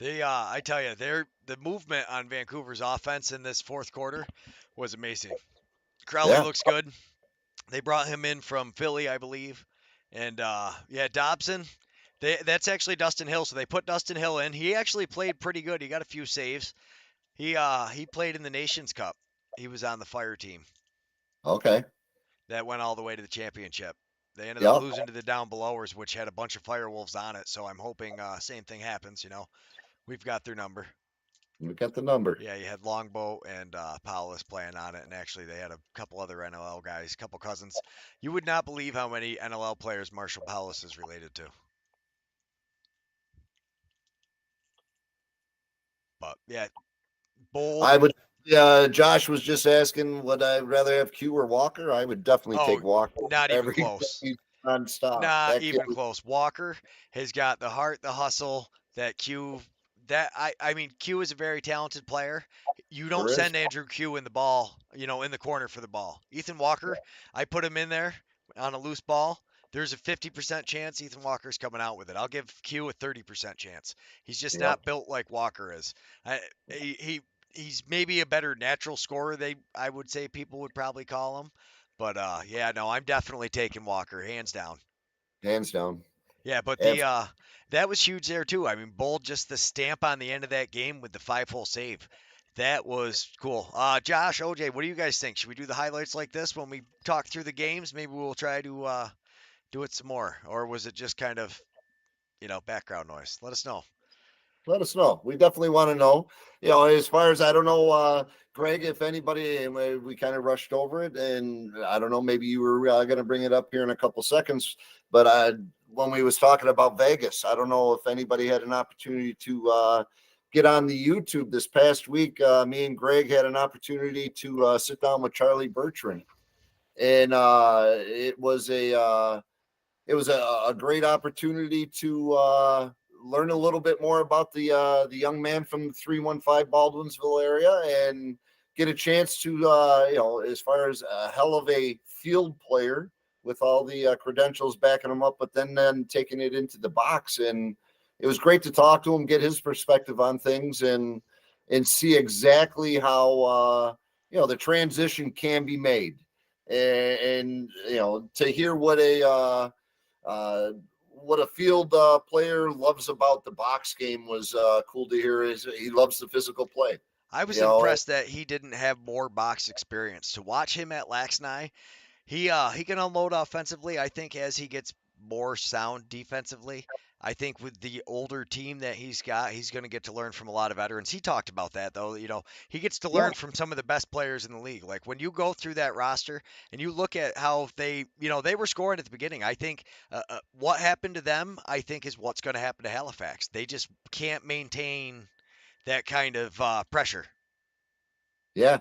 I tell you, the movement on Vancouver's offense in this fourth quarter was amazing. Crowley yeah, looks good. They brought him in from Philly, I believe, and yeah, Dobson. That's actually Dustin Hill, so they put Dustin Hill in. He actually played pretty good. He got a few saves. He played in the Nations Cup. He was on the fire team okay, that went all the way to the championship. They ended up yeah, losing to the down belowers, which had a bunch of Firewolves on it. So I'm hoping same thing happens. We've got their number. we got the number. Yeah, you had Longboat and Paulus playing on it, and actually they had a couple other NLL guys, a couple cousins. You would not believe how many NLL players Marshall Paulus is related to. But yeah, bold. I would. Josh was just asking, would I rather have Q or Walker? I would definitely Oh, take Walker not even every close. day, nonstop. Not That kid, even close. Walker has got the heart, the hustle that Q. I mean, Q is a very talented player. You don't there is. send Andrew Q in the ball, in the corner for the ball. Ethan Walker, I put him in there on a loose ball. There's a 50% chance Ethan Walker's coming out with it. I'll give Q a 30% chance. He's just Yep. not built like Walker is. He's maybe a better natural scorer. I would say people would probably call him. But yeah, no, I'm definitely taking Walker hands down. Hands down. Yeah, but Abs- that was huge there too. I mean, Bold just the stamp on the end of that game with the 5-hole save. That was cool. Josh, OJ, what do you guys think? Should we do the highlights like this when we talk through the games? Maybe we'll try to do it some more, or was it just kind of background noise? Let us know. Let us know. We definitely want to know. As far as I don't know, Greg, if anybody, and we kind of rushed over it, and I don't know, maybe you were going to bring it up here in a couple seconds, but when we was talking about Vegas, I don't know if anybody had an opportunity to get on the YouTube this past week. Me and Greg had an opportunity to sit down with Charlie Bertrand, and it was a great opportunity to learn a little bit more about the young man from the 315 Baldwinsville area and get a chance to as far as a hell of a field player with all the credentials backing him up, but then taking it into the box. And it was great to talk to him, get his perspective on things, and see exactly how the transition can be made. And to hear what a field player loves about the box game was cool to hear. Is he loves the physical play. I was You know, impressed that he didn't have more box experience. To watch him at Laxnigh, he can unload offensively. I think as he gets more sound defensively, I think with the older team that he's got, he's going to get to learn from a lot of veterans. He talked about that though. He gets to yeah, learn from some of the best players in the league. Like when you go through that roster and you look at how they were scoring at the beginning. I think what happened to them, I think, is what's going to happen to Halifax. They just can't maintain that kind of pressure. yeah.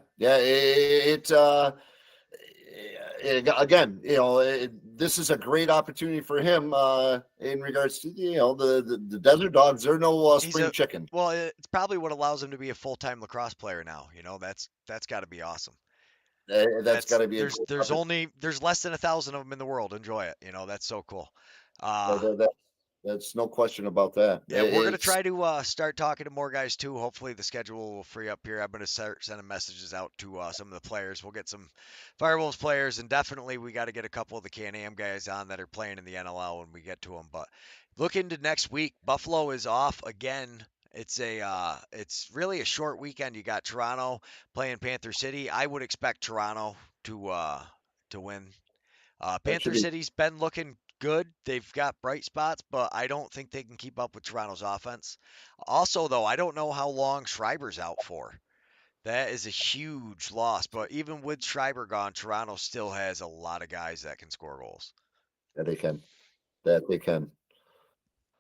Again, this is a great opportunity for him in regards to the Desert Dogs. They're no He's spring chicken. it's probably what allows him to be a full-time lacrosse player now. That's got to be awesome. That's got to be a great There's less than 1,000 of them in the world. Enjoy it. That's so cool. opportunity. That's no question about that. Yeah, we're gonna It's try to start talking to more guys too. Hopefully, the schedule will free up here. I'm gonna start sending messages out to some of the players. We'll get some Firewolves players, and definitely we got to get a couple of the Can-Am guys on that are playing in the NLL when we get to them. But look into next week. Buffalo is off again. It's really a short weekend. You got Toronto playing Panther City. I would expect Toronto to win. that should Panther be City's been looking good. They've got bright spots, but I don't think they can keep up with Toronto's offense. Also, though, I don't know how long Schreiber's out for. That is a huge loss. But even with Schreiber gone, Toronto still has a lot of guys that can score goals. that they can. That they can.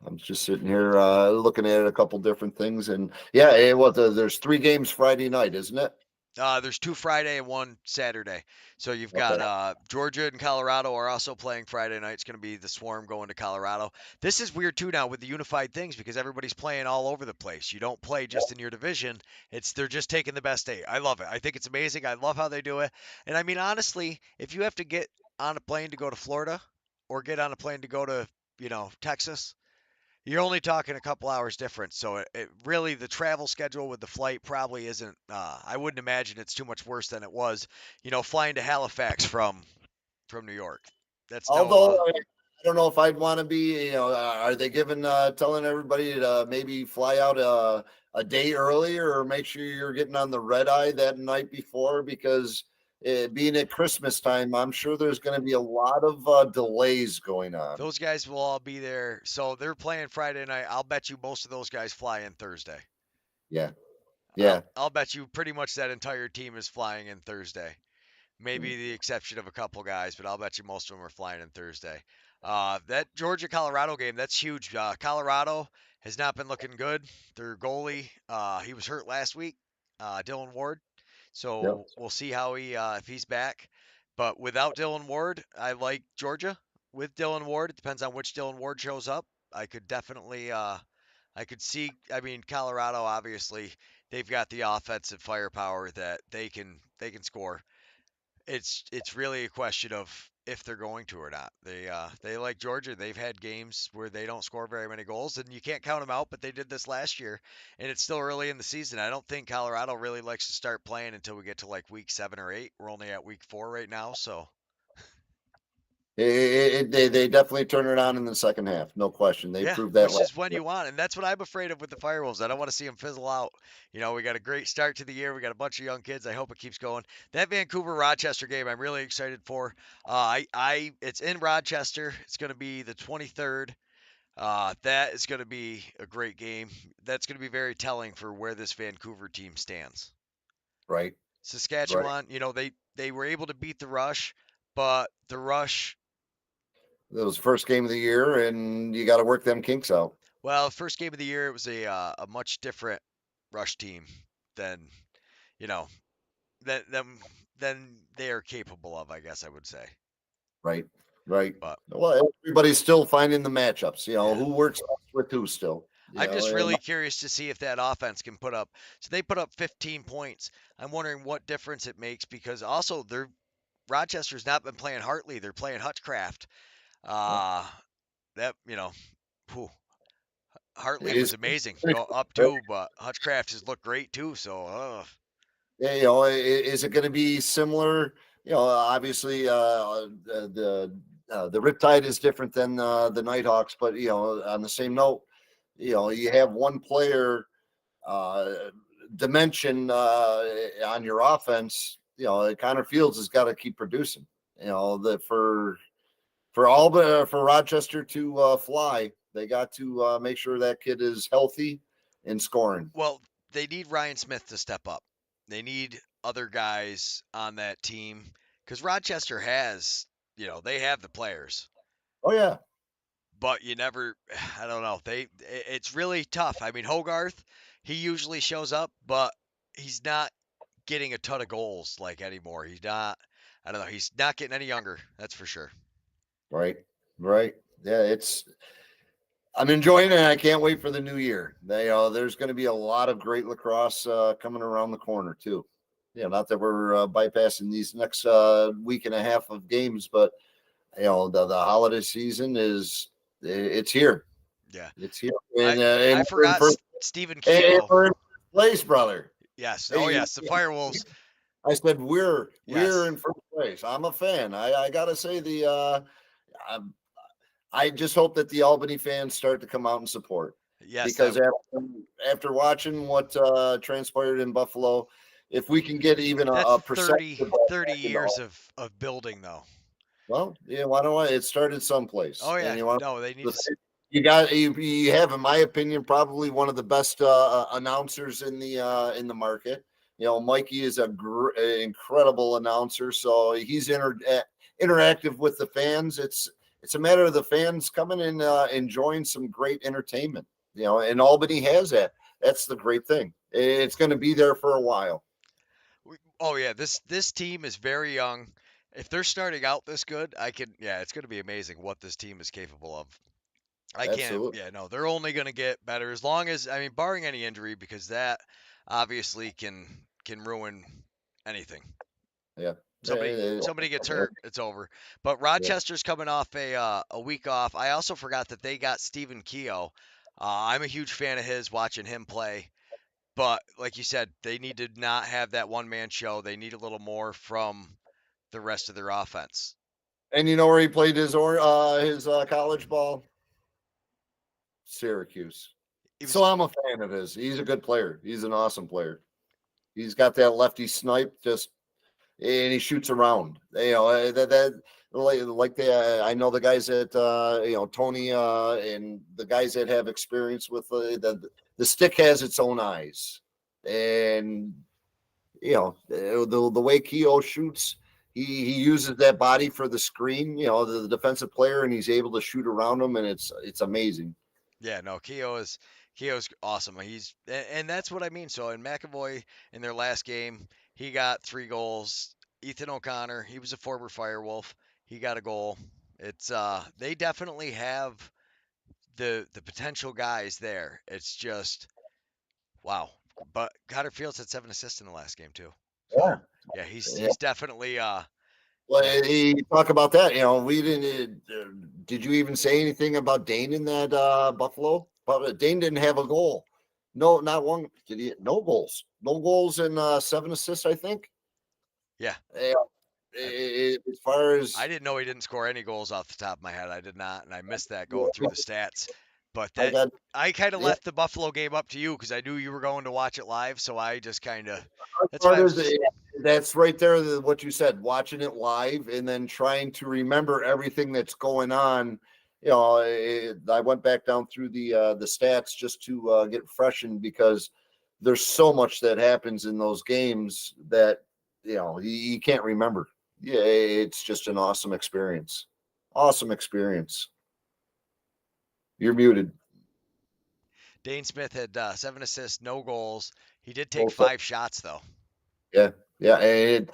I'm just sitting here looking at a couple different things, and yeah, there's 3 games Friday night, isn't it? There's 2 Friday and 1 Saturday. So you've Okay. got Georgia and Colorado are also playing Friday night. It's going to be the Swarm going to Colorado. This is weird too now with the unified things because everybody's playing all over the place. You don't play just in your division. They're just taking the best 8. I love it. I think it's amazing. I love how they do it. And I mean honestly, if you have to get on a plane to go to Florida or get on a plane to go to, Texas, you're only talking a couple hours difference. So it really, the travel schedule with the flight probably isn't, I wouldn't imagine it's too much worse than it was, flying to Halifax from New York. That's no, Although I don't know if I'd want to be, are they telling everybody to maybe fly out a day earlier or make sure you're getting on the red eye that night before? Because being at Christmas time, I'm sure there's going to be a lot of delays going on. those guys will all be there. So they're playing Friday night. I'll bet you most of those guys fly in Thursday. Yeah. I'll, Yeah. I'll bet you pretty much that entire team is flying in Thursday. Maybe Mm. the exception of a couple guys, but I'll bet you most of them are flying in Thursday. That Georgia Colorado game, that's huge. Colorado has not been looking good. Their goalie, he was hurt last week, Dylan Ward. Yep. So we'll see how if he's back. But without Dylan Ward, I like Georgia. With Dylan Ward, it depends on which Dylan Ward shows up. I could definitely, I could see. I mean, Colorado obviously they've got the offensive firepower that they can score. It's really a question of if they're going to or not. They like Georgia. They've had games where they don't score very many goals, and you can't count them out. But they did this last year, and it's still early in the season. I don't think Colorado really likes to start playing until we get to like week 7 or 8. We're only at week 4 right now, so They definitely turn it on in the second half. No question. They yeah, proved that which last is when year. you want, and that's what I'm afraid of with the Firewolves. I don't want to see them fizzle out. We got a great start to the year. We got a bunch of young kids. I hope it keeps going. That Vancouver Rochester game, I'm really excited for. It's in Rochester. It's going to be the 23rd. That is going to be a great game. That's going to be very telling for where this Vancouver team stands. Right. Right. Saskatchewan, they were able to beat the Rush, but the Rush. That was the first game of the year, and you got to work them kinks out. Well, first game of the year, it was a much different Rush team than you know than they are capable of. I guess I would say. Right. Right. But Well, everybody's still finding the matchups. yeah, Who works best with who still. I'm just And really curious to see if that offense can put up. So they put up 15 points. I'm wondering what difference it makes because also Rochester's not been playing Hartley. They're playing Hutchcraft. Uh, that whew, Hartley was is amazing. Go up too, but Hutchcraft has looked great too. So, yeah, is it going to be similar? Obviously, the Riptide is different than the Nighthawks, but on the same note, you have one player uh, dimension on your offense. Connor Fields has got to keep producing. That for Rochester to fly, they got to make sure that kid is healthy and scoring. well, they need Ryan Smith to step up. They need other guys on that team because Rochester has, they have the players, Oh yeah, but you never, I don't know. It's really tough. I mean, Hogarth, he usually shows up, but he's not getting a ton of goals like anymore. He's not, I don't know. He's not getting any younger. That's for sure. right, right. Yeah, I'm enjoying it. And I can't wait for the new year. There's going to be a lot of great lacrosse coming around the corner too. Not that we're bypassing these next week and a half of games, but the holiday season it's here. Yeah. It's here, I, and I we're in forgot first, Stephen and Keel. we're in first place, brother. Yes. Oh, Hey, yes. The Firewolves. I said we're Yes. in first place. I'm a fan. I gotta say I just hope that the Albany fans start to come out and support Yes. because after watching what transpired in Buffalo, if we can get even That's a percentage 30 years of building, though. well, yeah, why don't I? It started someplace, Oh, and yeah. No, they need to. you have, in my opinion, probably one of the best announcers in the market. Mikey is an incredible announcer, so he's interactive with the fans. It's a matter of the fans coming and enjoying some great entertainment. And Albany has that. That's the great thing. It's going to be there for a while. Oh yeah, this team is very young. If they're starting out this good, it's going to be amazing what this team is capable of. I can't. Absolutely. Yeah, no, they're only going to get better as long as I mean, barring any injury, because that obviously can ruin anything. Yeah. Somebody gets hurt, it's over. But Yeah. Rochester's coming off a week off. I also forgot that they got Stephen Keogh. I'm a huge fan of his, watching him play. But like you said, they need to not have that one man show. They need a little more from the rest of their offense. And you know where he played his college ball? Syracuse. He So was I'm a fan of his. He's a good player. He's an awesome player. He's got that lefty snipe, and he shoots around. I know the guys that Tony and the guys that have experience with the stick has its own eyes, and the way Keogh shoots, he uses that body for the screen, the defensive player, and he's able to shoot around him, and it's amazing. Yeah, no, Keogh's awesome. And that's what I mean. So in McAvoy in their last game, he got 3 goals. Ethan O'Connor, he was a former Firewolf. He got a goal. It's they definitely have the potential guys there. It's just wow. But Connor Fields had 7 assists in the last game too. Yeah, So yeah, he's yeah. he's definitely Well, yeah. you talk about that. We didn't. Did you even say anything about Dane in that Buffalo? But Dane didn't have a goal. No, not one. Did he? No goals. No goals and 7 assists, I think. Yeah. Yeah. I, As far I as didn't know he didn't score any goals off the top of my head. I did not, and I missed that going through yeah, the stats. But I that got, I kind of yeah. left the Buffalo game up to you because I knew you were going to watch it live. So I just kind of that's why Part I of was. the, that's right there. What you said, watching it live and then trying to remember everything that's going on. I went back down through the stats just to get freshened because there's so much that happens in those games that you can't remember. Yeah, it's just an awesome experience. Awesome experience. You're muted. Dane Smith had 7 assists, no goals. He did take Also, 5 shots though. yeah, yeah. And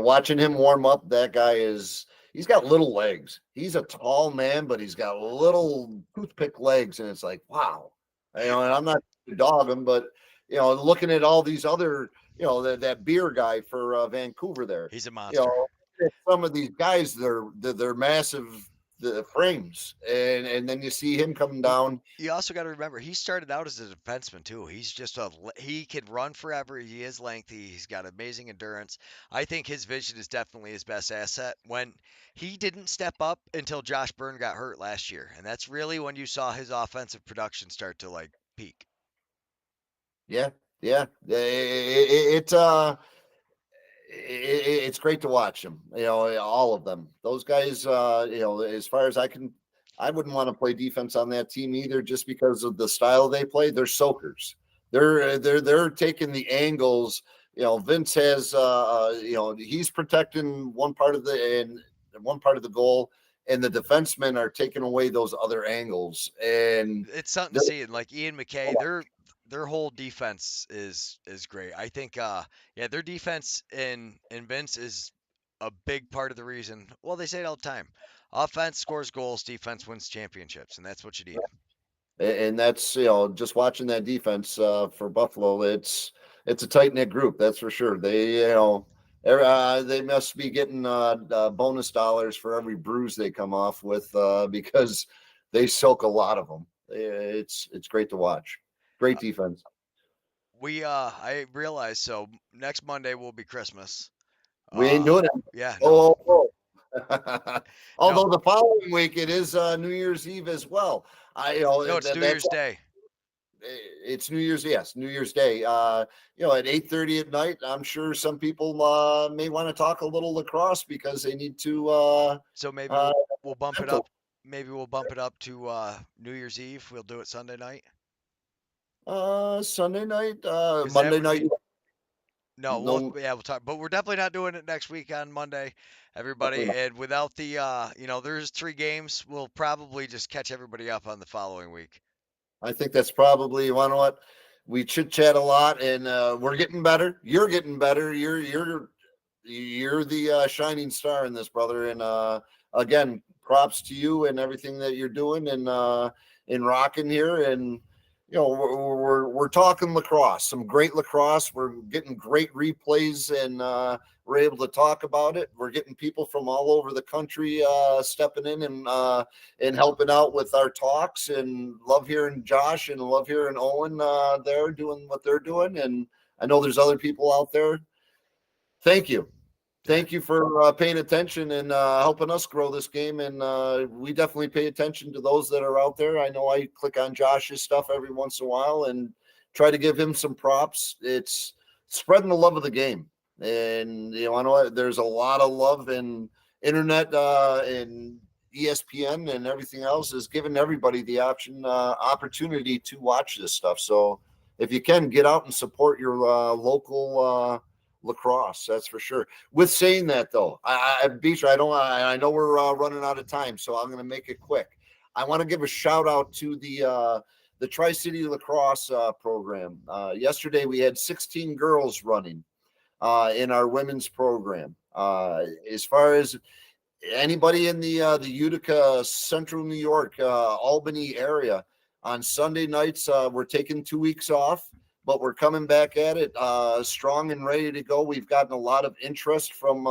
watching him warm up, he's got little legs. He's a tall man, but he's got little toothpick legs, and it's like, wow. And I'm not to dog him, but looking at all these other, that beer guy for Vancouver there, He's a you monster. know, some of these guys, they're massive, the frames, and then you see him coming down. You also got to remember he started out as a defenseman too. He can run forever. He is lengthy. He's got amazing endurance. I think his vision is definitely his best asset. When he didn't step up until Josh Byrne got hurt last year, and that's really when you saw his offensive production start to like peak. Yeah, yeah. It's great to watch them. All of them. Those guys. As far as I wouldn't want to play defense on that team either, just because of the style they play. They're soakers. They're taking the angles. Vince has. He's protecting one part of the goal, and the defensemen are taking away those other angles. And It's something to see. And like Ian McKay, their whole defense is great. I think their defense in Vince is a big part of the reason. Well, they say it all the time. Offense scores goals, defense wins championships, and that's what you need. and that's just watching that defense for Buffalo. It's a tight knit group, that's for sure. They must be getting bonus dollars for every bruise they come off with because they soak a lot of them. It's great to watch. Great defense. I realize so next Monday will be Christmas. We ain't doing it. Yeah, no. Oh. No. Although the following week it is New Year's Eve as well. No, it's New Year's Day. It's New Year's, yes, New Year's Day. At 8:30 at night, I'm sure some people may want to talk a little lacrosse because they need to. So maybe we'll bump it up. Maybe we'll bump it up to New Year's Eve. We'll do it Sunday night. Sunday night, 'Cause that Monday would night. be no, No, we'll talk, but we're definitely not doing it next week on Monday, definitely everybody. not. And without the, there's 3 games. We'll probably just catch everybody up on the following week. I think that's probably, you know what? we chit chat a lot, and we're getting better. You're getting better. You're the shining star in this, brother. And again, props to you and everything that you're doing and in rocking here. And we're talking lacrosse, some great lacrosse. We're getting great replays, and we're able to talk about it. We're getting people from all over the country stepping in and helping out with our talks. And love hearing Josh and love hearing Owen there doing what they're doing. And I know there's other people out there. Thank you. Thank you for paying attention and helping us grow this game. And we definitely pay attention to those that are out there. I know I click on Josh's stuff every once in a while and try to give him some props. It's spreading the love of the game. And, I know there's a lot of love in internet and ESPN and everything else is giving everybody the opportunity to watch this stuff. So if you can, get out and support your local lacrosse, that's for sure. With saying that, though, Beecher, I know we're running out of time, so I'm going to make it quick. I want to give a shout out to the Tri-City Lacrosse program. Yesterday, we had 16 girls running in our women's program. As far as anybody in the Utica, Central New York, Albany area, on Sunday nights, we're taking 2 weeks off. But we're coming back at it strong and ready to go. We've gotten a lot of interest from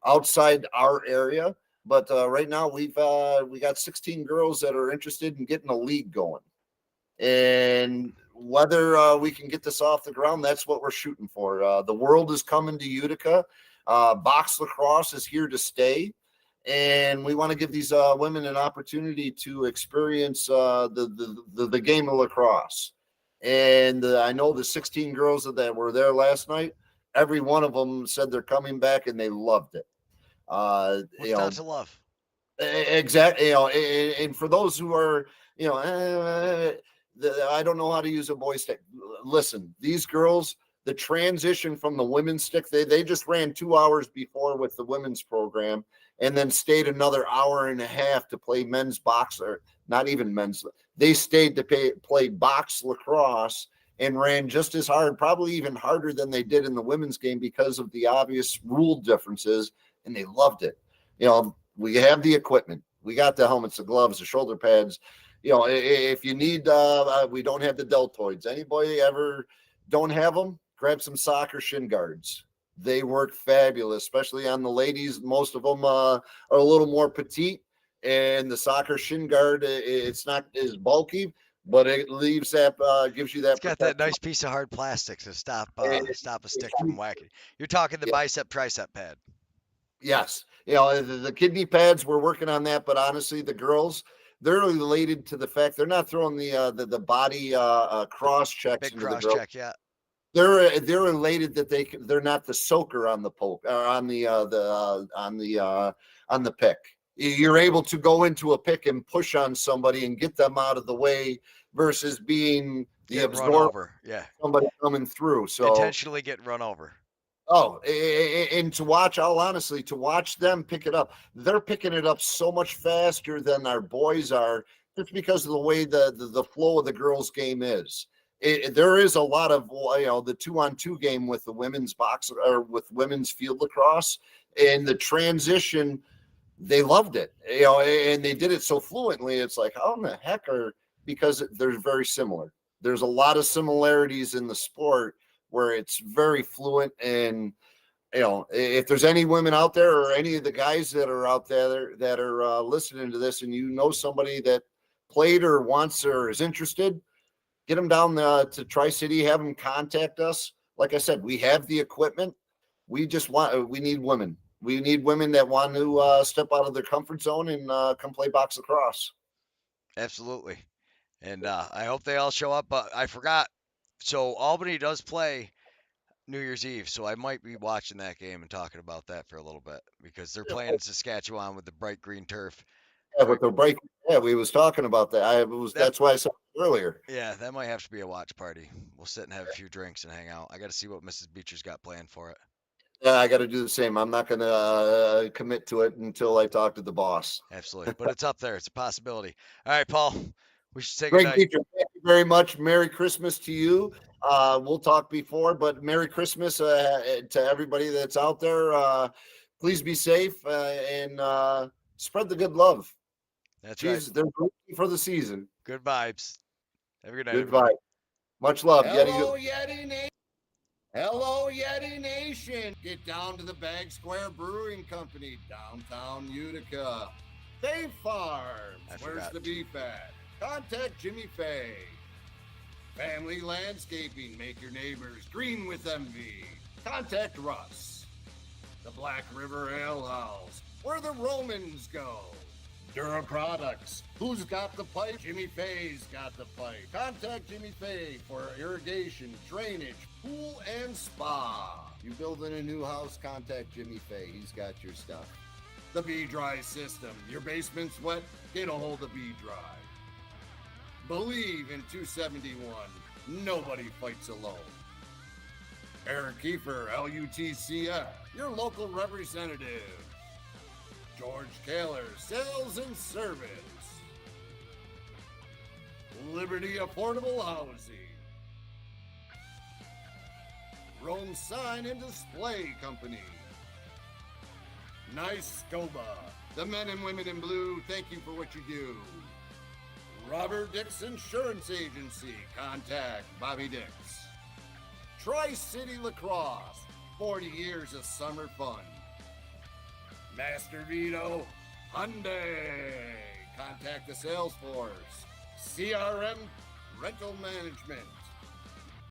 outside our area. But right now we got 16 girls that are interested in getting a league going. And whether we can get this off the ground, that's what we're shooting for. The world is coming to Utica. Box lacrosse is here to stay. And we want to give these women an opportunity to experience the game of lacrosse. And I know the 16 girls that were there last night, every one of them said they're coming back and they loved it. What's not to love? Exactly. And for those who are, I don't know how to use a boy stick. Listen, these girls, the transition from the women's stick, they just ran 2 hours before with the women's program and then stayed another hour and a half to play men's box, or not even men's. They stayed to play box lacrosse and ran just as hard, probably even harder than they did in the women's game because of the obvious rule differences, and they loved it. We have the equipment. We got the helmets, the gloves, the shoulder pads. If you need, we don't have the deltoids. Anybody ever don't have them, grab some soccer shin guards. They work fabulous, especially on the ladies. Most of them are a little more petite, and the soccer shin guard, it's not as bulky, but it leaves that, gives you that. It's got that nice piece of hard plastic to stop a stick from whacking. You're talking the bicep tricep pad. Yes, the kidney pads, we're working on that, but honestly, the girls, they're related to the fact they're not throwing the body cross checks. Big cross check, yeah. They're related that they're not the soaker on the poke or on the pick. You're able to go into a pick and push on somebody and get them out of the way versus being the absorber. Yeah, somebody coming through. So intentionally get run over. Oh, and to watch, honestly, to watch them pick it up, they're picking it up so much faster than our boys are, just because of the way the flow of the girls' game is. There is a lot of, the 2-on-2 game with the women's box or with women's field lacrosse, and the transition, they loved it, and they did it so fluently. It's like, how in the heck because they're very similar. There's a lot of similarities in the sport where it's very fluent. And, if there's any women out there or any of the guys that are out there that are listening to this, and somebody that played or wants or is interested, get them down to Tri-City, have them contact us. Like I said, we have the equipment. We need women. We need women that want to step out of their comfort zone and come play box lacrosse. Absolutely. And I hope they all show up. But I forgot. So Albany does play New Year's Eve, so I might be watching that game and talking about that for a little bit, because they're playing in Saskatchewan with the bright green turf. Yeah, with the break. Yeah, we was talking about that. That's why I said earlier. Yeah, that might have to be a watch party. We'll sit and have a few drinks and hang out. I got to see what Mrs. Beecher's got planned for it. Yeah, I got to do the same. I'm not going to commit to it until I talk to the boss. Absolutely, but it's up there. It's a possibility. All right, Paul. We should say Greg goodnight. Dietrich, thank you very much. Merry Christmas to you. We'll talk before, but Merry Christmas to everybody that's out there. Please be safe and spread the good love. That's Jesus, right. they're looking for the season. Good vibes. Have a good night, Good everybody. vibe. Much love. Hello, Yeti. Yeti Nation. Hello, Yeti Nation. Get down to the Bag Square Brewing Company, downtown Utica. Fay Farms. I Where's forgot. the beef at? Contact Jimmy Fay. Family Landscaping. Make your neighbors green with envy. Contact Russ. The Black River Ale House, where the Romans go. Dura Products. Who's got the pipe? Jimmy Fay's got the pipe. Contact Jimmy Fay for irrigation, drainage, pool, and spa. You building a new house? Contact Jimmy Fay. He's got your stuff. The B-Dry system. Your basement's wet? Get a hold of B-Dry. Believe in 271. Nobody fights alone. Eric Kiefer, LUTCF, your local representative. George Kaler, Sales and Service. Liberty Affordable Housing. Rome Sign and Display Company. Nice Scoba. The men and women in blue, thank you for what you do. Robert Dix Insurance Agency. Contact Bobby Dix. Tri-City Lacrosse. 40 years of summer fun. Master Vito Hyundai. Contact the sales force. CRM Rental Management.